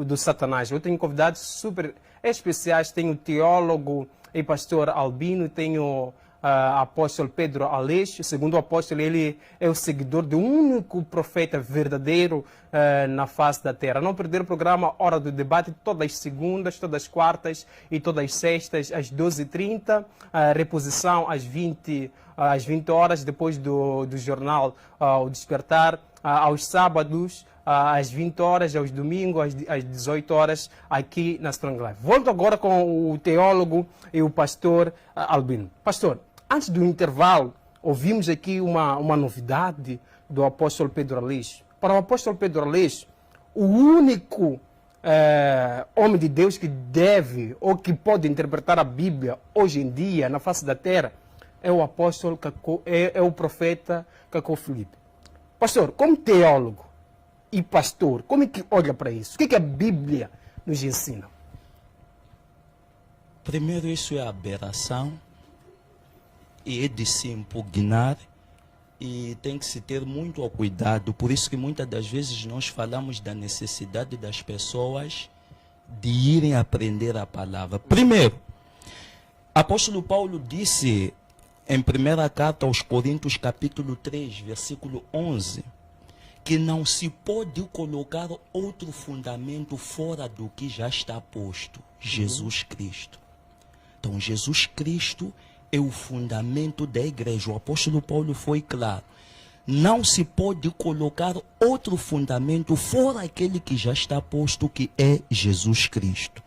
do Satanás? Eu tenho convidados super especiais. Tenho o teólogo e pastor Albino, tenho apóstolo Pedro Aleixo. Segundo o apóstolo, ele é o seguidor do único profeta verdadeiro na face da terra. Não perder o programa Hora do Debate, todas as segundas, todas as quartas e todas as sextas, às 12h30. Reposição às 20 horas, depois do jornal O Despertar. Aos sábados, às 20 horas, aos domingos, às 18 horas, aqui na Strong Life. Volto agora com o teólogo e o pastor Albino. Pastor, antes do intervalo, ouvimos aqui uma novidade do apóstolo Pedro Aleixo. Para o apóstolo Pedro Aleixo, o único homem de Deus que deve ou que pode interpretar a Bíblia hoje em dia, na face da terra, é o apóstolo, é o profeta Caco Filipe. Pastor, como teólogo e pastor, como é que olha para isso? O que a Bíblia nos ensina? Primeiro, isso é aberração e é de se impugnar e tem que se ter muito cuidado. Por isso que muitas das vezes nós falamos da necessidade das pessoas de irem aprender a palavra. Primeiro, apóstolo Paulo disse em primeira carta aos Coríntios, capítulo 3, versículo 11, que não se pode colocar outro fundamento fora do que já está posto, Jesus Cristo. Então, Jesus Cristo é o fundamento da igreja. O apóstolo Paulo foi claro. Não se pode colocar outro fundamento fora aquele que já está posto, que é Jesus Cristo.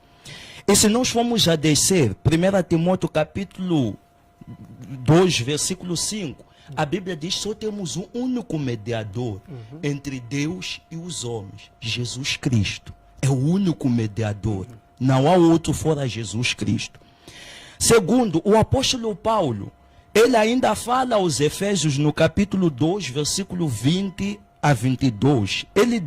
E se nós formos a descer, 1 Timóteo capítulo 2, versículo 5, a Bíblia diz que só temos um único mediador entre Deus e os homens, Jesus Cristo. É o único mediador. Não há outro fora Jesus Cristo. Segundo, o apóstolo Paulo, ele ainda fala aos Efésios no capítulo 2, versículo 20 a 22. Ele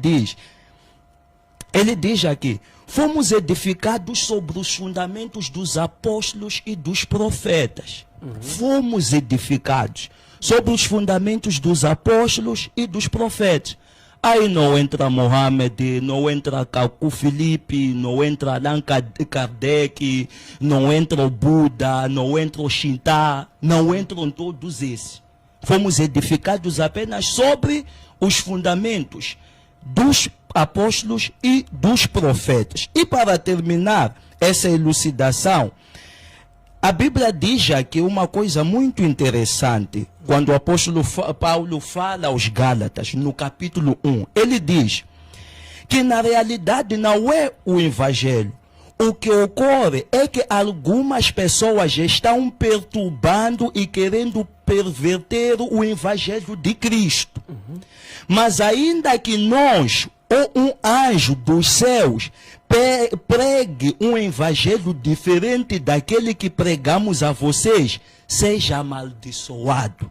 diz aqui: fomos edificados sobre os fundamentos dos apóstolos e dos profetas. Fomos edificados sobre os fundamentos dos apóstolos e dos profetas. Aí não entra Mohammed, não entra Caco Filipe, não entra Allan Kardec, não entra o Buda, não entra o Shinta, não entram todos esses. Fomos edificados apenas sobre os fundamentos dos apóstolos e dos profetas. E para terminar essa elucidação, A Bíblia diz aqui uma coisa muito interessante. Quando o apóstolo Paulo fala aos Gálatas, no capítulo 1, ele diz que na realidade não é o evangelho. O que ocorre é que algumas pessoas estão perturbando e querendo perverter o evangelho de Cristo. Mas ainda que nós, ou um anjo dos céus, pregue um evangelho diferente daquele que pregamos a vocês, seja amaldiçoado.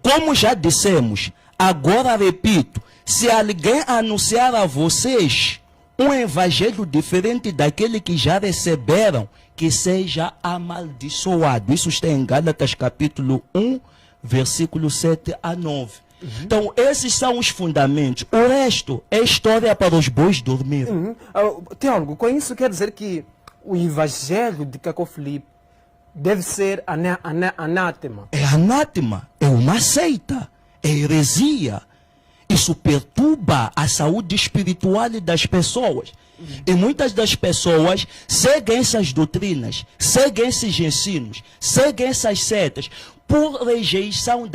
Como já dissemos, agora repito, se alguém anunciar a vocês um evangelho diferente daquele que já receberam, que seja amaldiçoado. Isso está em Gálatas capítulo 1, versículo 7 a 9. Então, esses são os fundamentos. O resto é história para os bois dormir. Teólogo, com isso quer dizer que o evangelho de Cacó Filipe deve ser anátema. É anátema, é uma seita, é heresia. Isso perturba a saúde espiritual das pessoas. E muitas das pessoas seguem essas doutrinas, seguem esses ensinos, seguem essas setas, por rejeição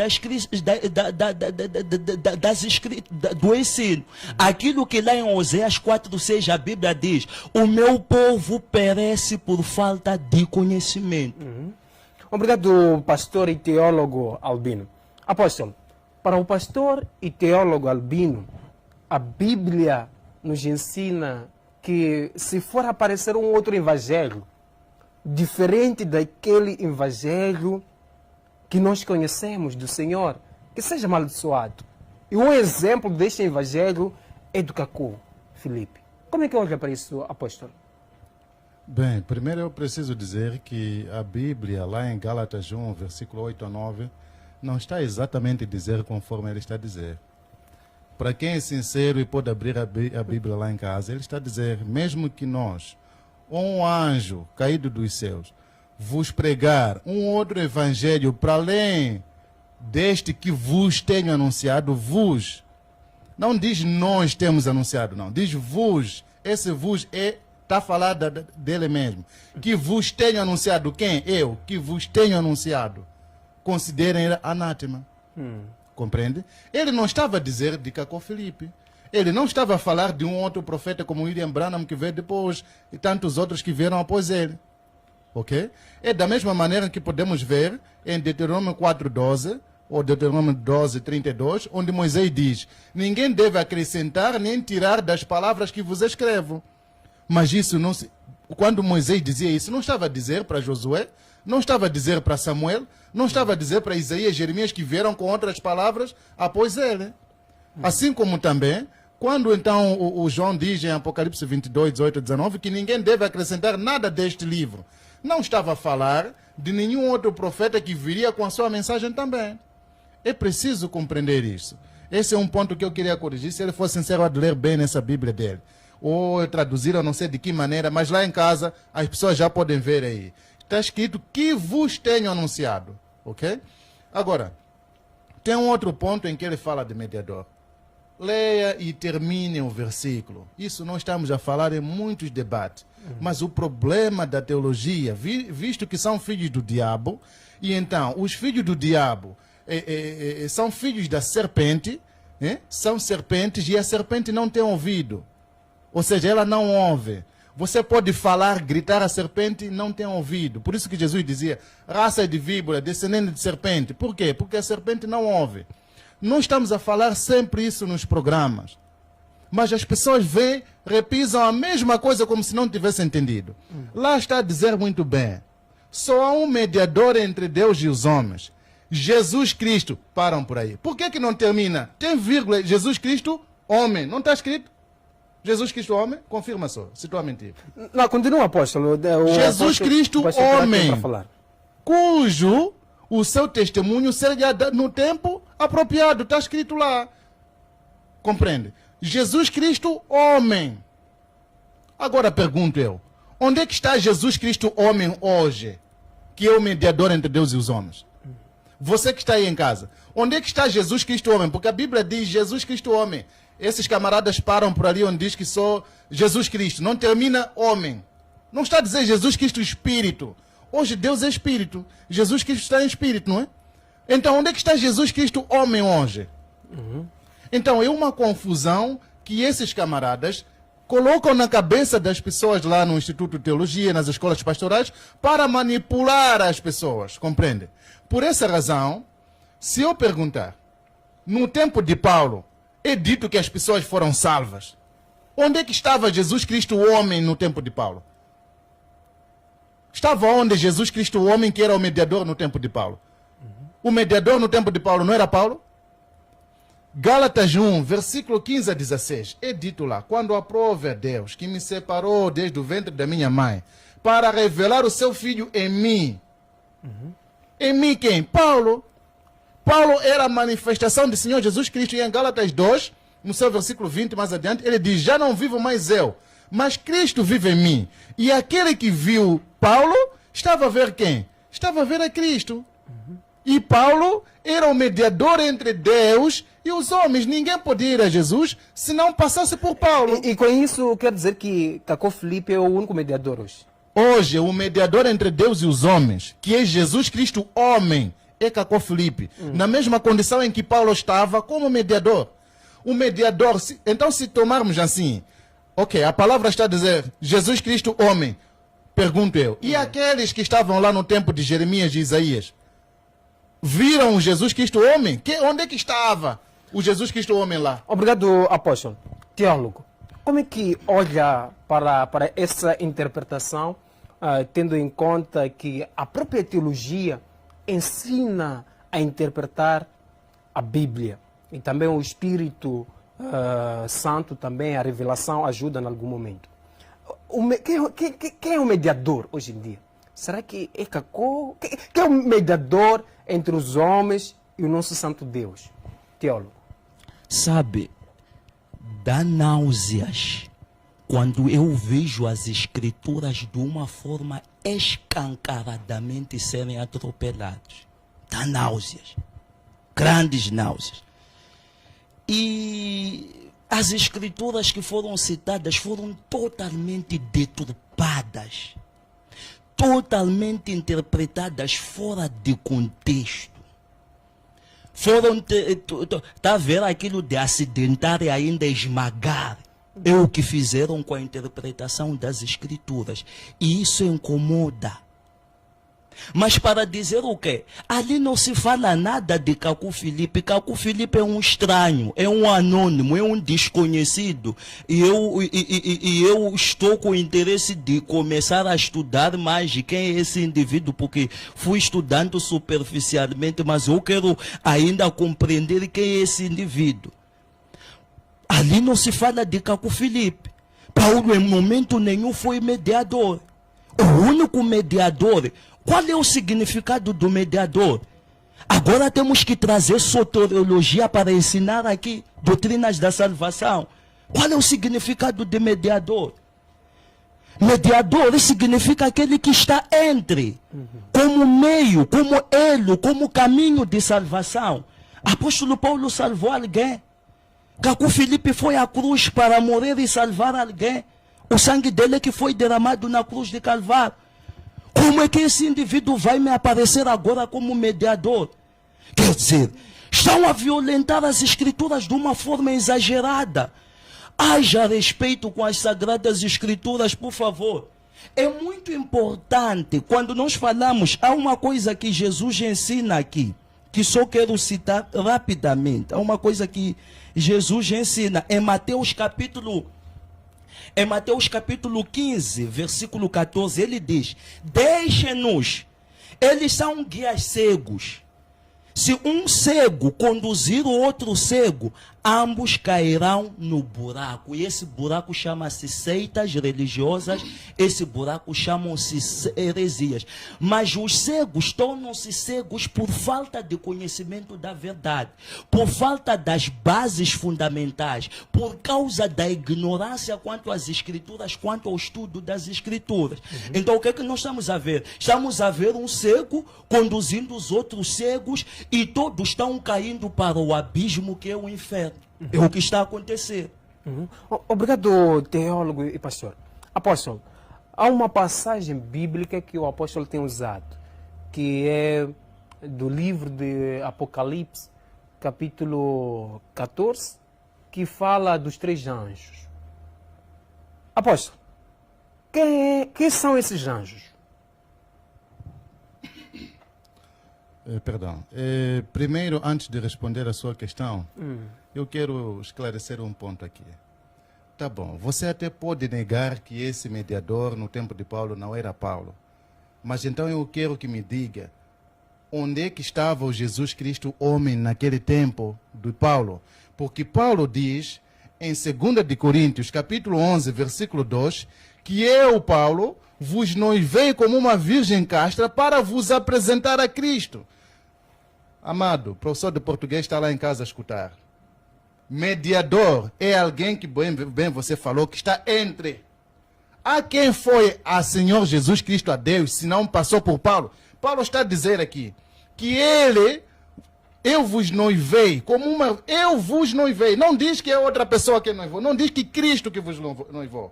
do ensino. Aquilo que lá em Oséias 4:6 a Bíblia diz: o meu povo perece por falta de conhecimento. Obrigado, pastor e teólogo Albino. Apóstolo, para o pastor e teólogo Albino, a Bíblia nos ensina que se for aparecer um outro evangelho, diferente daquele evangelho que nós conhecemos do Senhor, que seja amaldiçoado. E um exemplo deste evangelho é do Cacó Filipe. Como é que olha para isso, apóstolo? Bem, primeiro eu preciso dizer que a Bíblia, lá em Gálatas 1, versículo 8 a 9, não está exatamente a dizer conforme ele está a dizer. Para quem é sincero e pode abrir a Bíblia lá em casa, ele está a dizer, mesmo que nós, ou um anjo caído dos céus, vos pregar um outro evangelho para além deste que vos tenho anunciado, vos, não diz nós temos anunciado, não, diz vos, esse vos está a falar dele mesmo, que vos tenho anunciado, quem? Eu, que vos tenho anunciado, considerem anátema. Compreende? Ele não estava a dizer de Cacó Filipe. Ele não estava a falar de um outro profeta como William Branham que veio depois e tantos outros que vieram após ele. Ok? É da mesma maneira que podemos ver em Deuteronômio 4:12 ou Deuteronômio 12:32, onde Moisés diz: ninguém deve acrescentar nem tirar das palavras que vos escrevo. Mas isso não se... Quando Moisés dizia isso, não estava a dizer para Josué, não estava a dizer para Samuel, não estava a dizer para Isaías e Jeremias que vieram com outras palavras após ele. Assim como também, quando então o João diz em Apocalipse 22, 18 e 19 que ninguém deve acrescentar nada deste livro, não estava a falar de nenhum outro profeta que viria com a sua mensagem também. É preciso compreender isso. Esse é um ponto que eu queria corrigir, se ele fosse sincero a ler bem nessa Bíblia dele. Ou traduzir, eu não sei de que maneira, mas lá em casa as pessoas já podem ver aí. Está escrito que vos tenho anunciado, ok? Agora, tem um outro ponto em que ele fala de mediador. Leia e termine o versículo. Isso nós estamos a falar em muitos debates. Mas o problema da teologia, visto que são filhos do diabo, e então os filhos do diabo são filhos da serpente, são serpentes e a serpente não tem ouvido. Ou seja, ela não ouve. Você pode falar, gritar a serpente, não tem ouvido. Por isso que Jesus dizia, raça de víbora, descendente de serpente. Por quê? Porque a serpente não ouve. Nós estamos a falar sempre isso nos programas. Mas as pessoas vêm, repisam a mesma coisa como se não tivessem entendido. Lá está a dizer muito bem. Só há um mediador entre Deus e os homens. Jesus Cristo. Param por aí. Por que não termina? Tem vírgula, Jesus Cristo, homem. Não está escrito? Jesus Cristo, homem? Confirma só, se estou a mentir. Não, continua, apóstolo. Jesus Cristo, homem, cujo o seu testemunho seja no tempo apropriado. Está escrito lá. Compreende? Jesus Cristo, homem. Agora pergunto eu, onde é que está Jesus Cristo, homem, hoje? Que é o mediador entre Deus e os homens. Você que está aí em casa, onde é que está Jesus Cristo, homem? Porque a Bíblia diz Jesus Cristo, homem. Esses camaradas param por ali onde diz que sou Jesus Cristo. Não termina homem. Não está a dizer Jesus Cristo Espírito. Hoje Deus é espírito. Jesus Cristo está em espírito, não é? Então onde é que está Jesus Cristo homem hoje? Então é uma confusão que esses camaradas colocam na cabeça das pessoas lá no Instituto de Teologia, nas escolas pastorais, para manipular as pessoas, compreende? Por essa razão, se eu perguntar, no tempo de Paulo, é dito que as pessoas foram salvas. Onde é que estava Jesus Cristo o homem no tempo de Paulo? Estava onde Jesus Cristo o homem que era o mediador no tempo de Paulo? O mediador no tempo de Paulo não era Paulo? Gálatas 1, versículo 15 a 16, é dito lá, quando aprove a Deus, que me separou desde o ventre da minha mãe, para revelar o seu Filho em mim. Em mim quem? Paulo. Paulo era a manifestação do Senhor Jesus Cristo. E em Gálatas 2, no seu versículo 20, mais adiante, ele diz, já não vivo mais eu, mas Cristo vive em mim. E aquele que viu Paulo, estava a ver quem? Estava a ver a Cristo. E Paulo era o mediador entre Deus e os homens. Ninguém podia ir a Jesus se não passasse por Paulo. E com isso quer dizer que Cacó Filipe é o único mediador hoje? Hoje, o mediador entre Deus e os homens, que é Jesus Cristo homem, é Cacó Filipe. Na mesma condição em que Paulo estava como mediador. O mediador, então se tomarmos assim, ok, a palavra está a dizer Jesus Cristo homem. Pergunto eu, e aqueles que estavam lá no tempo de Jeremias e Isaías? Viram Jesus Cristo homem? Onde é que estava o Jesus Cristo homem lá? Obrigado, apóstolo. Teólogo, como é que olha para essa interpretação, tendo em conta que a própria teologia ensina a interpretar a Bíblia e também o Espírito Santo, também a revelação ajuda em algum momento? Quem é o mediador hoje em dia? Será que é Cacó? Quem é o mediador entre os homens e o nosso santo Deus? Teólogo. Sabe, dá náuseas quando eu vejo as escrituras de uma forma escancaradamente serem atropeladas. Dá náuseas, grandes náuseas. E as escrituras que foram citadas foram totalmente deturpadas, totalmente interpretadas fora de contexto. Foram, tá a ver aquilo de acidentar e ainda esmagar? É o que fizeram com a interpretação das escrituras. E isso incomoda. Mas para dizer o quê? Ali não se fala nada de Cacó Filipe. Cacó Filipe é um estranho, é um anônimo, é um desconhecido. E eu estou com interesse de começar a estudar mais de quem é esse indivíduo, porque fui estudando superficialmente, mas eu quero ainda compreender quem é esse indivíduo. Ali não se fala de Cacó Filipe. Paulo em momento nenhum foi mediador. O único mediador. Qual é o significado do mediador? Agora temos que trazer soteriologia para ensinar aqui doutrinas da salvação. Qual é o significado de mediador? Mediador significa aquele que está entre, como meio, como elo, como caminho de salvação. Apóstolo Paulo salvou alguém. Cacó Filipe foi à cruz para morrer e salvar alguém. O sangue dele que foi derramado na cruz de Calvário. Como é que esse indivíduo vai me aparecer agora como mediador? Quer dizer, estão a violentar as escrituras de uma forma exagerada. Haja respeito com as sagradas escrituras, por favor. É muito importante, quando nós falamos, há uma coisa que Jesus ensina aqui, que só quero citar rapidamente. Há uma coisa que Jesus ensina em Mateus capítulo 15, versículo 14, ele diz: deixem-nos, eles são guias cegos. Se um cego conduzir o outro cego, ambos cairão no buraco. E esse buraco chama-se seitas religiosas, esse buraco chamam-se heresias. Mas os cegos tornam-se cegos por falta de conhecimento da verdade, por falta das bases fundamentais, por causa da ignorância quanto às escrituras, quanto ao estudo das escrituras. Então o que é que nós estamos a ver? Estamos a ver um cego conduzindo os outros cegos e todos estão caindo para o abismo que é o inferno. É o que está a acontecer. Obrigado, teólogo e pastor. Apóstolo, Há uma passagem bíblica que o apóstolo tem usado, que é do livro de Apocalipse, capítulo 14, que fala dos 3 anjos. Apóstolo, quem são esses anjos? Perdão. Primeiro, antes de responder a sua questão, eu quero esclarecer um ponto aqui. Tá bom, você até pode negar que esse mediador no tempo de Paulo não era Paulo. Mas então eu quero que me diga onde é que estava o Jesus Cristo homem naquele tempo de Paulo. Porque Paulo diz em 2 de Coríntios, capítulo 11, versículo 2, que eu, Paulo, vos noivei como uma virgem castra para vos apresentar a Cristo. Amado, o professor de português está lá em casa a escutar. Mediador é alguém que, bem você falou, que está entre. A quem foi a Senhor Jesus Cristo, a Deus, se não passou por Paulo? Paulo está a dizer aqui que ele, eu vos noivei, como uma, eu vos noivei. Não diz que é outra pessoa que noivou, não diz que Cristo que vos noivou.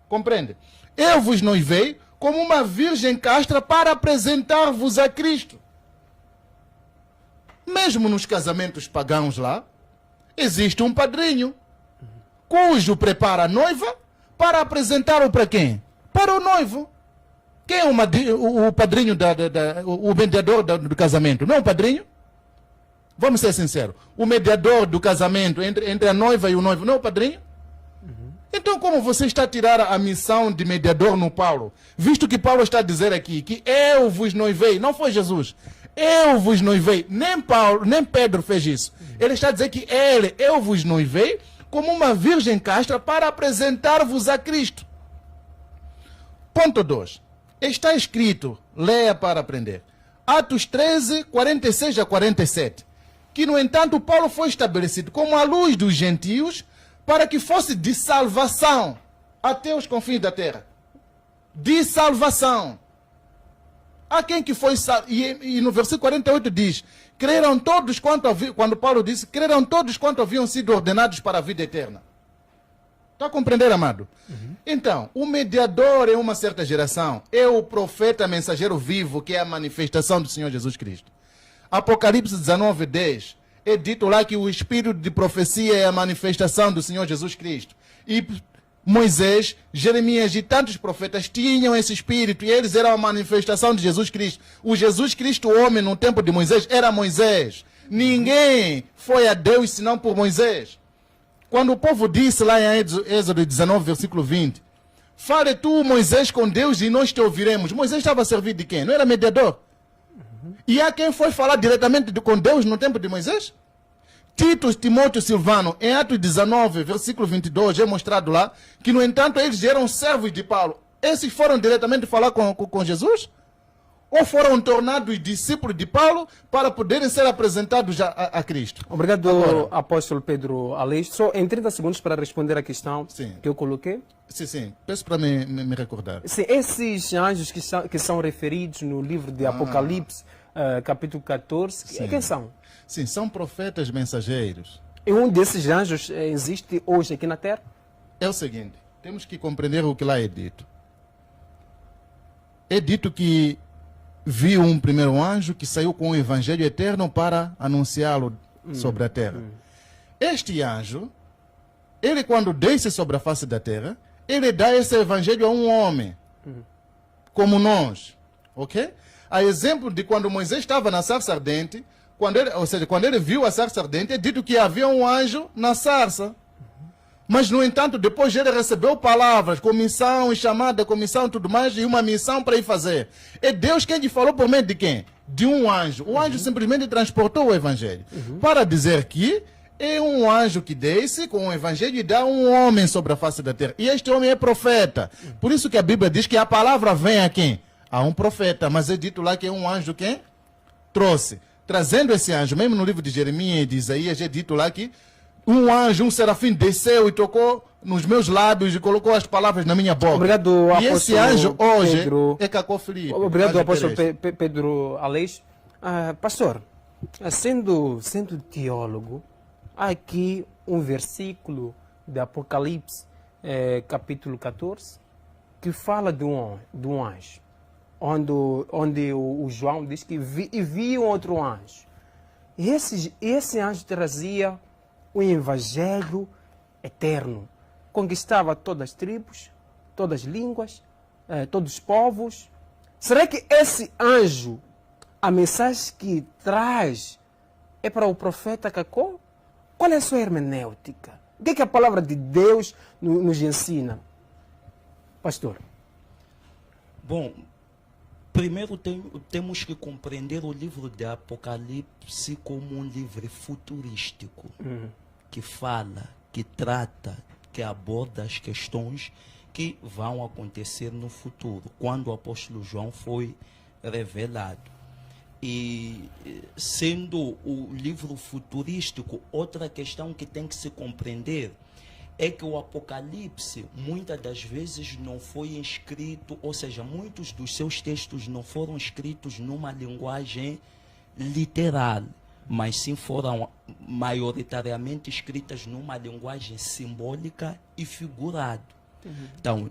Compreende? Eu vos noivei como uma virgem castra para apresentar-vos a Cristo. Mesmo nos casamentos pagãos lá, existe um padrinho, cujo prepara a noiva para apresentar-o para quem? Para o noivo. Quem é o padrinho, o mediador do casamento? Não é o padrinho? Vamos ser sinceros. O mediador do casamento entre a noiva e o noivo não é o padrinho? Então como você está a tirar a missão de mediador no Paulo? Visto que Paulo está a dizer aqui que eu vos noivei, não foi Jesus. Eu vos noivei. Nem Paulo, nem Pedro fez isso. Ele está a dizer que eu vos noivei como uma virgem castra para apresentar-vos a Cristo. Ponto 2. Está escrito, leia para aprender. Atos 13, 46 a 47. Que, no entanto, Paulo foi estabelecido como a luz dos gentios para que fosse de salvação até os confins da terra. De salvação. A quem que foi e no versículo 48 diz, creram todos quando Paulo disse, creram todos quanto haviam sido ordenados para a vida eterna. Está a compreender, amado? Então, o mediador em uma certa geração é o profeta mensageiro vivo, que é a manifestação do Senhor Jesus Cristo. Apocalipse 19, 10, é dito lá que o espírito de profecia é a manifestação do Senhor Jesus Cristo. E Moisés, Jeremias e tantos profetas tinham esse espírito e eles eram a manifestação de Jesus Cristo. O Jesus Cristo, homem, no tempo de Moisés, era Moisés. Ninguém foi a Deus senão por Moisés. Quando o povo disse lá em Êxodo 19, versículo 20, fale tu, Moisés, com Deus e nós te ouviremos. Moisés estava a servir de quem? Não era mediador? E há quem foi falar diretamente com Deus no tempo de Moisés? Tito, Timóteo, Silvano, em Atos 19, versículo 22, é mostrado lá que, no entanto, eles eram servos de Paulo. Esses foram diretamente falar com Jesus? Ou foram tornados discípulos de Paulo para poderem ser apresentados a Cristo? Obrigado, Agora, apóstolo Pedro Aleixo. Só em 30 segundos para responder a questão Sim. que eu coloquei. Sim. Peço para me recordar. Sim, esses anjos que são referidos no livro de Apocalipse, capítulo 14, quem são? Sim, são profetas mensageiros. E um desses anjos existe hoje aqui na Terra? É o seguinte, temos que compreender o que lá é dito. É dito que viu um primeiro anjo que saiu com o evangelho eterno para anunciá-lo sobre a terra. Este anjo, ele quando desce sobre a face da terra, ele dá esse evangelho a um homem, como nós, ok? A exemplo de quando Moisés estava na sarça ardente, quando ele viu a sarça ardente, é dito que havia um anjo na sarça. Mas, no entanto, depois ele recebeu palavras, comissão e chamada, comissão e tudo mais, e uma missão para ir fazer. É Deus quem lhe falou por meio de quem? De um anjo. O anjo simplesmente transportou o evangelho. Para dizer que é um anjo que desce com o evangelho e dá um homem sobre a face da terra. E este homem é profeta. Por isso que a Bíblia diz que a palavra vem a quem? A um profeta. Mas é dito lá que é um anjo quem? Trouxe. Trazendo esse anjo, mesmo no livro de Jeremias e de Isaías, é dito lá que um anjo, um serafim desceu e tocou nos meus lábios e colocou as palavras na minha boca. Obrigado, e esse anjo hoje Pedro, é Cacó Felipe. Obrigado, apóstolo Pedro Aleixo. Pastor, sendo teólogo, há aqui um versículo de Apocalipse, capítulo 14, que fala de um anjo, onde o João diz que viu outro anjo. E esse anjo trazia o evangelho eterno. Conquistava todas as tribos, todas as línguas, todos os povos. Será que esse anjo, a mensagem que traz é para o profeta Cacó? Qual é a sua hermenêutica? O que a palavra de Deus nos ensina? Pastor. Bom, primeiro temos que compreender o livro de Apocalipse como um livro futurístico, que fala, que trata, que aborda as questões que vão acontecer no futuro, quando o apóstolo João foi revelado. E sendo o livro futurístico, outra questão que tem que se compreender é que o Apocalipse, muitas das vezes, não foi escrito, ou seja, muitos dos seus textos não foram escritos numa linguagem literal, mas sim foram maioritariamente escritas numa linguagem simbólica e figurada. Então,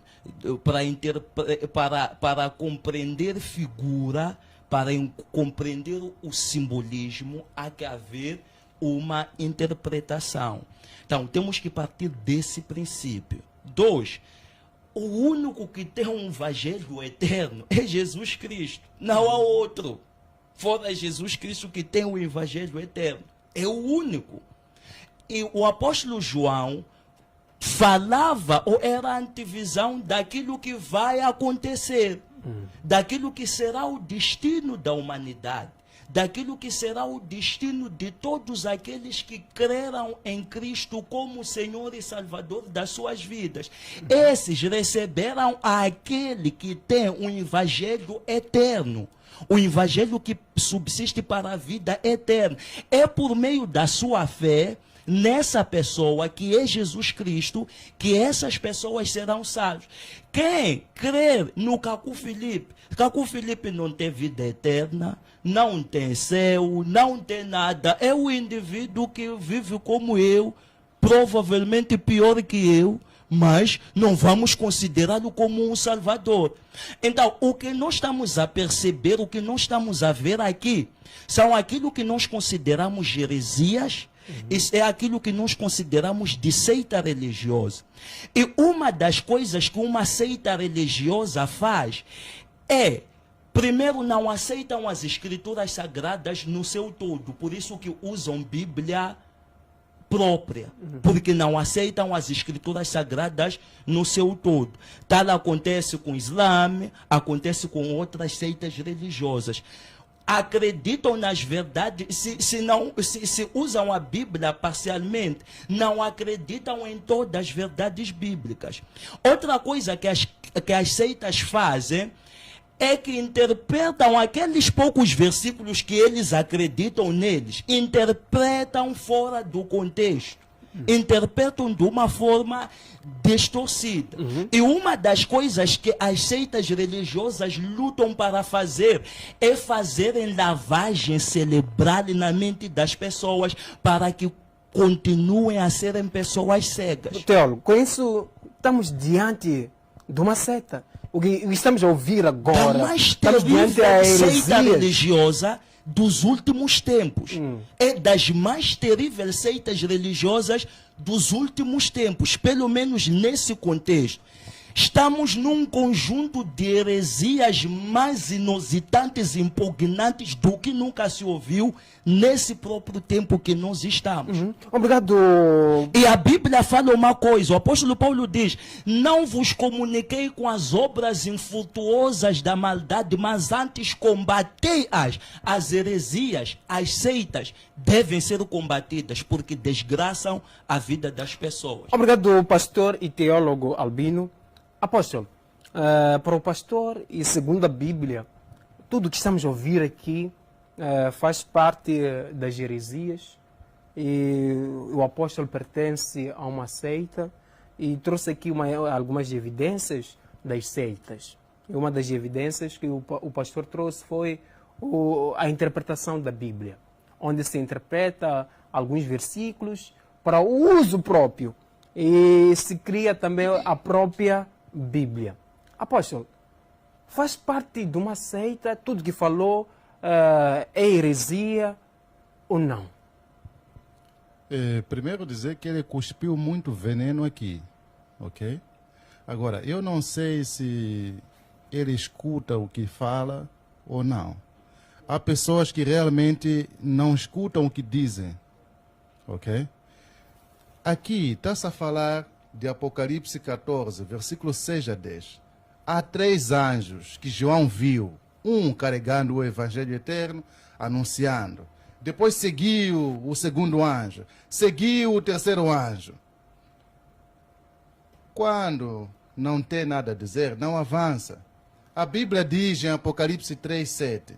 para compreender figura, para compreender o simbolismo, há que haver uma interpretação. Então, temos que partir desse princípio. 2, o único que tem um evangelho eterno é Jesus Cristo. Não há outro. Fora Jesus Cristo que tem o evangelho eterno. É o único. E o apóstolo João falava, ou era a antevisão daquilo que vai acontecer, daquilo que será o destino da humanidade, daquilo que será o destino de todos aqueles que creram em Cristo como Senhor e Salvador das suas vidas. Esses receberam aquele que tem um evangelho eterno, o evangelho que subsiste para a vida eterna. É por meio da sua fé nessa pessoa que é Jesus Cristo que essas pessoas serão salvas. Quem crer no Cacu Filipe não tem vida eterna, não tem céu, não tem nada. É o indivíduo que vive como eu, provavelmente pior que eu, mas não vamos considerá-lo como um salvador. Então, o que nós estamos a perceber, o que nós estamos a ver aqui, são aquilo que nós consideramos heresias. Isso é aquilo que nós consideramos de seita religiosa. E uma das coisas que uma seita religiosa faz é, primeiro, não aceitam as escrituras sagradas no seu todo. Por isso que usam Bíblia própria. Porque não aceitam as escrituras sagradas no seu todo. Tal acontece com o Islã, acontece com outras seitas religiosas. Acreditam nas verdades, se usam a Bíblia parcialmente, não acreditam em todas as verdades bíblicas. Outra coisa que as seitas fazem é que interpretam aqueles poucos versículos que eles acreditam neles, interpretam fora do contexto. Interpretam de uma forma distorcida. E uma das coisas que as seitas religiosas lutam para fazer é fazerem lavagem cerebral na mente das pessoas para que continuem a serem pessoas cegas. Teólogo, com isso estamos diante de uma seita. O que estamos a ouvir agora, Da mais estamos diante da terrível seita heresia religiosa dos últimos tempos. É das mais terríveis seitas religiosas dos últimos tempos, pelo menos nesse contexto. Estamos num conjunto de heresias mais inusitantes e impugnantes do que nunca se ouviu nesse próprio tempo que nós estamos. Obrigado. E a Bíblia fala uma coisa, o apóstolo Paulo diz: não vos comuniquei com as obras infrutuosas da maldade, mas antes combatei-as. As heresias, as seitas, devem ser combatidas, porque desgraçam a vida das pessoas. Obrigado, pastor e teólogo Albino. Apóstolo, para o pastor e segundo a Bíblia, tudo que estamos a ouvir aqui faz parte das heresias, e o apóstolo pertence a uma seita e trouxe aqui algumas evidências das seitas. E uma das evidências que o pastor trouxe foi a interpretação da Bíblia, onde se interpreta alguns versículos para o uso próprio e se cria também a própria Bíblia. Apóstolo, faz parte de uma seita, tudo que falou é heresia ou não? Primeiro dizer que ele cuspiu muito veneno aqui, ok? Agora, eu não sei se ele escuta o que fala ou não. Há pessoas que realmente não escutam o que dizem, ok? Aqui está-se a falar de Apocalipse 14, versículo 6 a 10. Há 3 anjos que João viu, um carregando o evangelho eterno, anunciando. Depois seguiu o segundo anjo, seguiu o terceiro anjo. Quando não tem nada a dizer, não avança. A Bíblia diz em Apocalipse 3:7,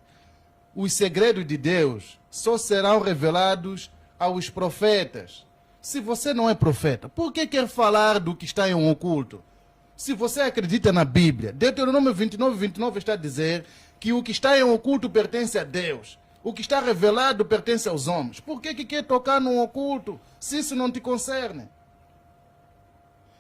os segredos de Deus só serão revelados aos profetas. Se você não é profeta, por que quer falar do que está em um oculto? Se você acredita na Bíblia, Deuteronômio 29 está a dizer que o que está em um oculto pertence a Deus. O que está revelado pertence aos homens. Por que quer tocar num oculto, se isso não te concerne?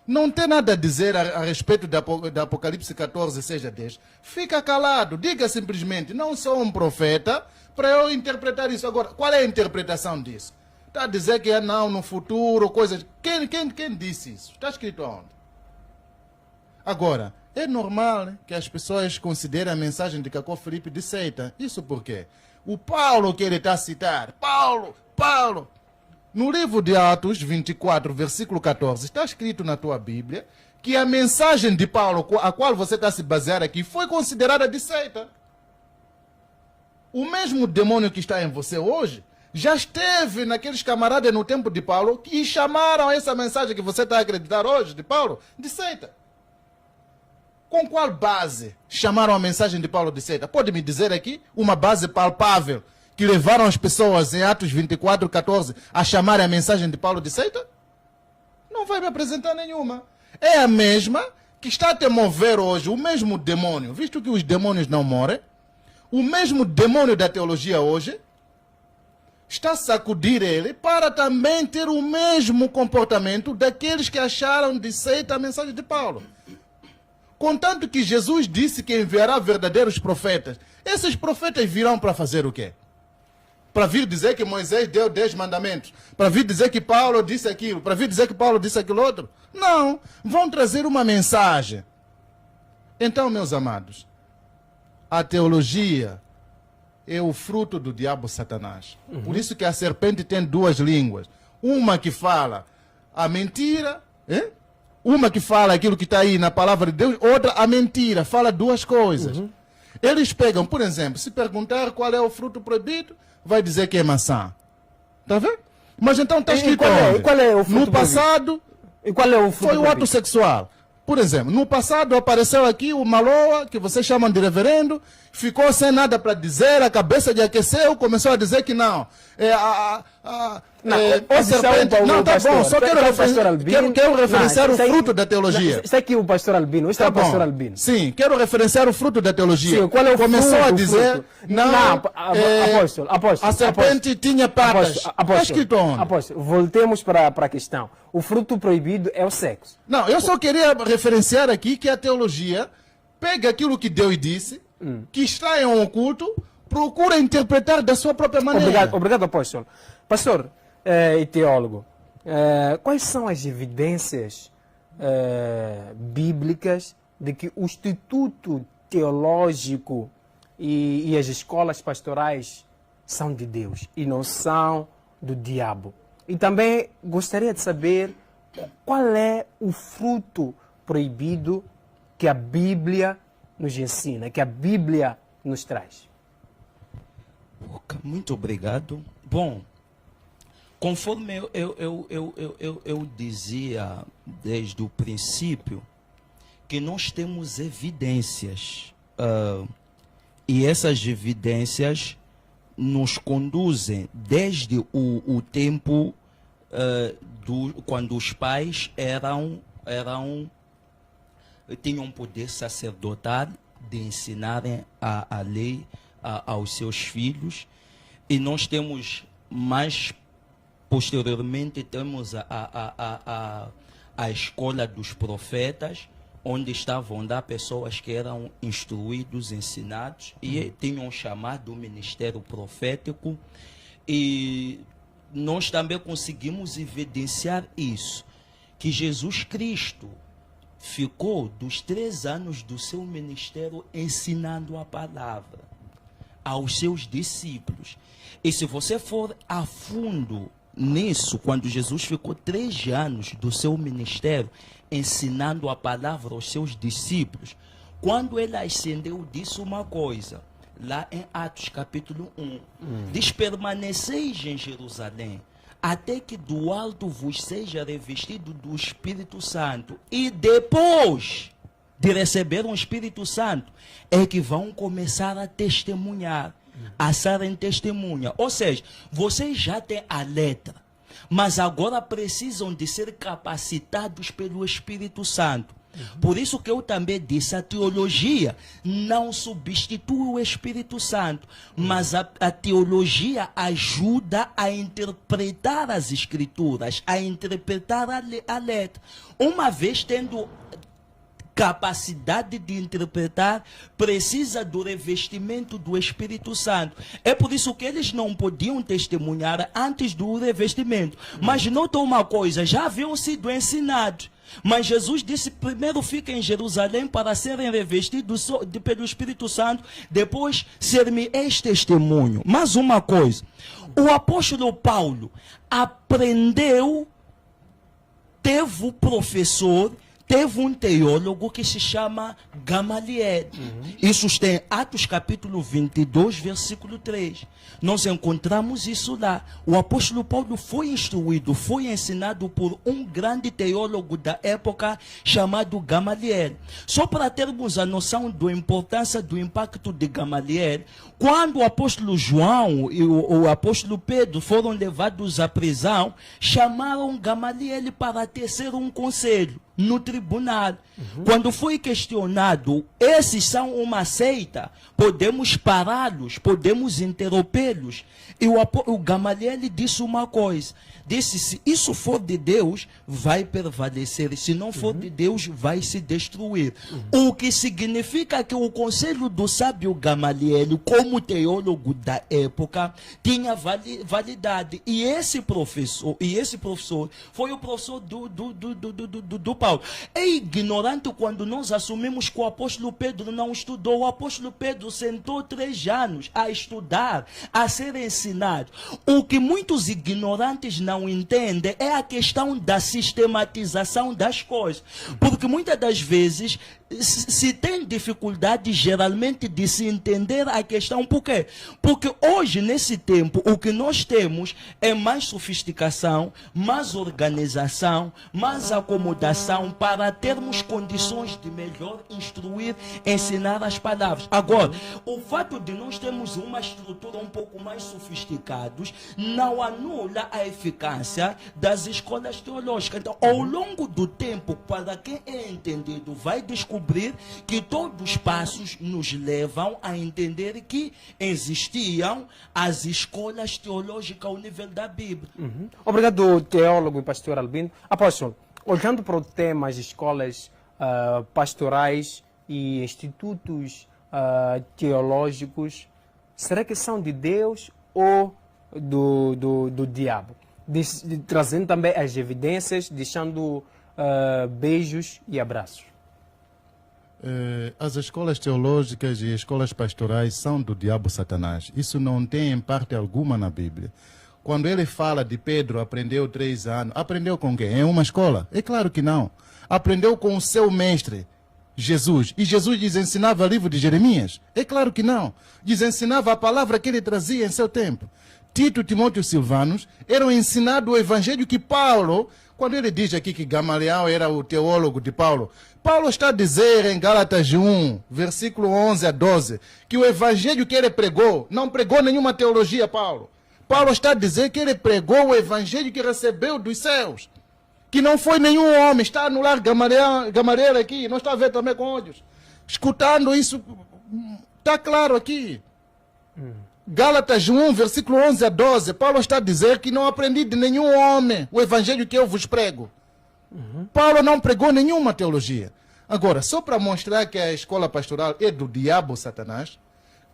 Não tem nada a dizer a respeito da Apocalipse 14, 6 a 10. Fica calado, diga simplesmente, não sou um profeta para eu interpretar isso. Agora, qual é a interpretação disso? Está a dizer que é não, no futuro, coisas... Quem disse isso? Está escrito aonde? Agora, é normal, né, que as pessoas considerem a mensagem de Cacó Filipe de seita. Isso por quê? O Paulo que ele está a citar, Paulo, no livro de Atos 24, versículo 14, está escrito na tua Bíblia que a mensagem de Paulo, a qual você está a se basear aqui, foi considerada de seita. O mesmo demônio que está em você hoje, já esteve naqueles camaradas no tempo de Paulo que chamaram essa mensagem que você está a acreditar hoje, de Paulo, de seita. Com qual base chamaram a mensagem de Paulo de seita? Pode me dizer aqui uma base palpável que levaram as pessoas em Atos 24, 14 a chamarem a mensagem de Paulo de seita? Não vai me apresentar nenhuma. É a mesma que está a te mover hoje, o mesmo demônio, visto que os demônios não morrem, o mesmo demônio da teologia hoje está a sacudir ele para também ter o mesmo comportamento daqueles que acharam de seita a mensagem de Paulo. Contanto que Jesus disse que enviará verdadeiros profetas, esses profetas virão para fazer o quê? Para vir dizer que Moisés deu 10 mandamentos, para vir dizer que Paulo disse aquilo, para vir dizer que Paulo disse aquilo outro? Não, vão trazer uma mensagem. Então, meus amados, a teologia é o fruto do diabo Satanás. Por isso que a serpente tem 2 línguas. Uma que fala a mentira, uma que fala aquilo que está aí na palavra de Deus, outra a mentira, fala 2 coisas. Eles pegam, por exemplo, se perguntar qual é o fruto proibido, vai dizer que é maçã. Está vendo? Mas então está escrito qual é o fruto no passado, e qual é o fruto foi o ato sexual. Por exemplo, no passado apareceu aqui o Maloa, que vocês chamam de reverendo, ficou sem nada para dizer, a cabeça de aqueceu, começou a dizer que não. A serpente... Não, tá bom, só quero referenciar o fruto da teologia. Está aqui o pastor Albino, está o pastor Albino. Sim, quero referenciar o fruto da teologia. Sim, qual é o começou fruto, a dizer, apóstolo, a serpente tinha patas. Está escrito onde? Apóstolo, voltemos para a questão. O fruto proibido é o sexo. Não, eu só queria referenciar aqui que a teologia pega aquilo que Deus disse, que está em um oculto, procura interpretar da sua própria maneira. Obrigado, apóstolo. Pastor e teólogo, quais são as evidências bíblicas de que o Instituto Teológico e as escolas pastorais são de Deus e não são do diabo? E também gostaria de saber qual é o fruto proibido que a Bíblia nos ensina, que a Bíblia nos traz. Muito obrigado. Bom, conforme eu dizia desde o princípio, que nós temos evidências, e essas evidências nos conduzem desde o tempo quando os pais tinham poder sacerdotal de ensinarem a lei aos seus filhos, e nós temos mais posteriormente temos a escola dos profetas, onde estavam lá pessoas que eram instruídos, ensinados, e tinham chamado o ministério profético, e nós também conseguimos evidenciar isso, que Jesus Cristo ficou dos 3 anos do seu ministério ensinando a palavra aos seus discípulos. E se você for a fundo nisso, quando Jesus ficou 3 anos do seu ministério ensinando a palavra aos seus discípulos, quando ele ascendeu, disse uma coisa, lá em Atos capítulo 1, diz: permaneceis em Jerusalém, até que do alto vos seja revestido do Espírito Santo, e depois de receber o Espírito Santo, é que vão começar a testemunhar, a serem testemunha. Ou seja, vocês já têm a letra, mas agora precisam de ser capacitados pelo Espírito Santo. Por isso que eu também disse, a teologia não substitui o Espírito Santo, mas a teologia ajuda a interpretar as Escrituras, a interpretar a letra. Uma vez tendo capacidade de interpretar, precisa do revestimento do Espírito Santo. É por isso que eles não podiam testemunhar antes do revestimento. Mas nota uma coisa, já haviam sido ensinados. Mas Jesus disse: primeiro fiquem em Jerusalém para serem revestidos pelo Espírito Santo, depois ser-me-eis testemunho. Mas uma coisa, o apóstolo Paulo aprendeu, teve o professor, teve um teólogo que se chama Gamaliel. Isso está em Atos capítulo 22, versículo 3. Nós encontramos isso lá. O apóstolo Paulo foi instruído, foi ensinado por um grande teólogo da época chamado Gamaliel. Só para termos a noção da importância, do impacto de Gamaliel, quando o apóstolo João e o apóstolo Pedro foram levados à prisão, chamaram Gamaliel para tecer um conselho no tribunal. Quando foi questionado, esses são uma seita, podemos pará-los, podemos interrompê-los. E o Gamaliel disse uma coisa, disse: se isso for de Deus, vai prevalecer, se não for de Deus, vai se destruir. O que significa que o conselho do sábio Gamaliel, como teólogo da época, tinha validade. E esse professor foi o professor do Paulo. É ignorante quando nós assumimos que o apóstolo Pedro não estudou. O apóstolo Pedro sentou 3 anos a estudar, a ser ensinado. O que muitos ignorantes não entendem é a questão da sistematização das coisas. Porque muitas das vezes se tem dificuldade geralmente de se entender a questão. Por quê? Porque hoje, nesse tempo, o que nós temos é mais sofisticação, mais organização, mais acomodação para termos condições de melhor instruir, ensinar as palavras. Agora, o fato de nós termos uma estrutura um pouco mais sofisticados não anula a eficácia das escolas teológicas. Então, ao longo do tempo, para quem é entendido, vai descobrir que todos os passos nos levam a entender que existiam as escolas teológicas ao nível da Bíblia. Obrigado, teólogo e pastor Albino. Apóstolo, olhando para o tema das escolas pastorais e institutos teológicos, será que são de Deus ou do diabo? Trazendo também as evidências, deixando beijos e abraços. As escolas teológicas e escolas pastorais são do diabo Satanás. Isso não tem em parte alguma na Bíblia. Quando ele fala de Pedro, aprendeu 3 anos, aprendeu com quem? Em uma escola? É claro que não. Aprendeu com o seu mestre, Jesus. E Jesus lhes ensinava o livro de Jeremias? É claro que não. Lhes ensinava a palavra que ele trazia em seu tempo. Tito, Timóteo e Silvanos eram ensinados o evangelho que Paulo, quando ele diz aqui que Gamaliel era o teólogo de Paulo, Paulo está a dizer em Gálatas 1, versículo 11 a 12, que o evangelho que ele pregou, não pregou nenhuma teologia, Paulo. Paulo está a dizer que ele pregou o evangelho que recebeu dos céus, que não foi nenhum homem. Está a anular Gamaliel aqui, não está a ver também com olhos. Escutando isso, está claro aqui. Gálatas 1, versículo 11 a 12, Paulo está a dizer que não aprendi de nenhum homem o evangelho que eu vos prego. Paulo não pregou nenhuma teologia. Agora, só para mostrar que a escola pastoral é do diabo Satanás,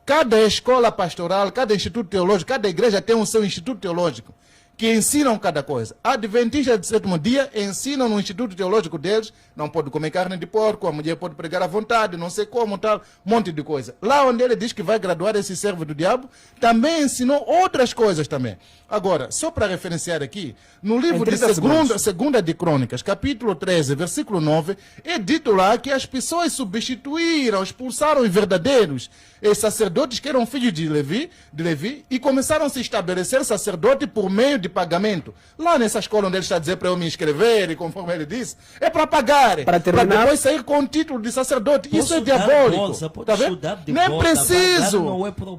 cada escola pastoral, cada instituto teológico, cada igreja tem o seu instituto teológico, que ensinam cada coisa. Adventistas do sétimo dia ensinam no instituto teológico deles, não pode comer carne de porco, a mulher pode pregar à vontade, não sei como, tal, um monte de coisa. Lá onde ele diz que vai graduar esse servo do diabo, também ensinou outras coisas também. Agora, só para referenciar aqui, no livro de segunda de Crônicas, capítulo 13, versículo 9, é dito lá que as pessoas substituíram, expulsaram os verdadeiros sacerdotes que eram filhos de Levi e começaram a se estabelecer sacerdote por meio de pagamento. Lá nessa escola onde ele está a dizer para eu me inscrever, e conforme ele disse, é para pagar, para depois sair com o título de sacerdote. Isso é diabólico. Tá vendo? Nem preciso,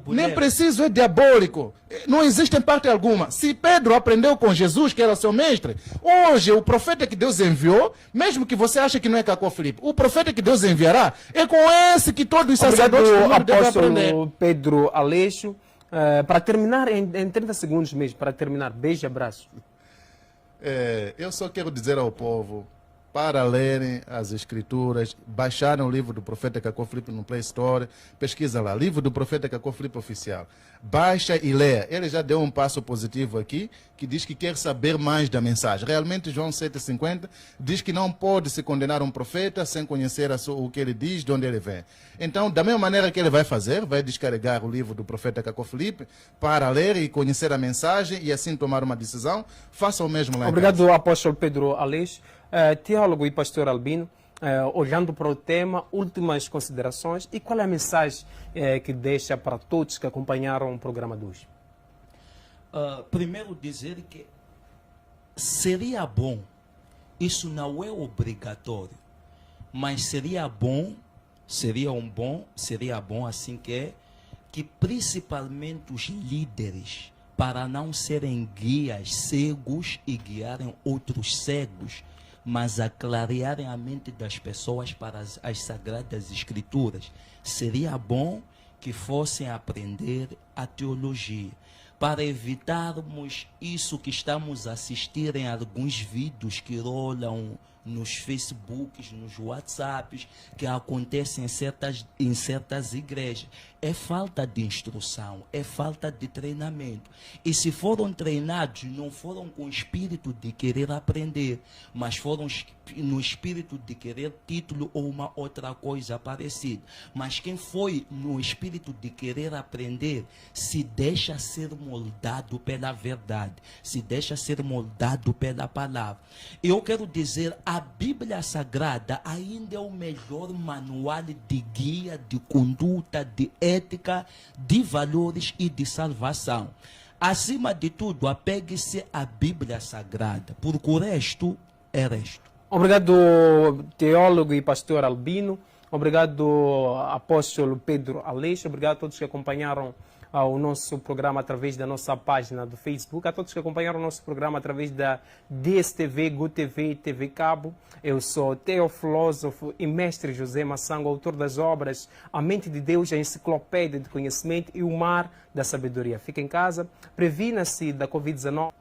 nem preciso, é diabólico. Não existe em parte alguma. Se Pedro aprendeu com Jesus, que era seu mestre, hoje o profeta que Deus enviou, mesmo que você ache que não é Cacó Filipe, o profeta que Deus enviará é com esse que todos os sacerdotes do mundo devem aprender. Pedro Aleixo, para terminar, em 30 segundos mesmo, para terminar, beijo e abraço. Eu só quero dizer ao povo para lerem as escrituras, baixarem o livro do profeta Cacó Filipe no Play Store, pesquisa lá, livro do profeta Cacó Filipe oficial. Baixa e leia. Ele já deu um passo positivo aqui, que diz que quer saber mais da mensagem. Realmente, João 7,50 diz que não pode se condenar um profeta sem conhecer o que ele diz, de onde ele vem. Então, da mesma maneira que ele vai fazer, vai descarregar o livro do profeta Cacó Filipe para ler e conhecer a mensagem e assim tomar uma decisão, faça o mesmo lá em Obrigado, casa. apóstolo Pedro Aleixo. Teólogo e pastor Albino, olhando para o tema, últimas considerações e qual é a mensagem que deixa para todos que acompanharam o programa de hoje? Primeiro dizer que seria bom, isso não é obrigatório, mas seria bom assim que principalmente os líderes, para não serem guias cegos e guiarem outros cegos, mas a clarearem a mente das pessoas para as Sagradas Escrituras. Seria bom que fossem aprender a teologia, para evitarmos isso que estamos a assistir em alguns vídeos que rolam nos Facebooks, nos WhatsApps, que acontecem em certas igrejas. É falta de instrução, é falta de treinamento. E se foram treinados, não foram com o espírito de querer aprender, mas foram no espírito de querer título ou uma outra coisa parecida. Mas quem foi no espírito de querer aprender, se deixa ser moldado pela verdade, se deixa ser moldado pela palavra. Eu quero dizer, a Bíblia Sagrada ainda é o melhor manual de guia, de conduta, de ética, de valores e de salvação. Acima de tudo, apegue-se à Bíblia Sagrada, porque o resto é resto. Obrigado, teólogo e pastor Albino. Obrigado, apóstolo Pedro Aleixo. Obrigado a todos que acompanharam o nosso programa através da nossa página do Facebook, a todos que acompanharam o nosso programa através da DSTV, GoTV e TV Cabo. Eu sou teofilósofo e mestre José Massango, autor das obras A Mente de Deus, a Enciclopédia de Conhecimento e o Mar da Sabedoria. Fique em casa, previna-se da Covid-19.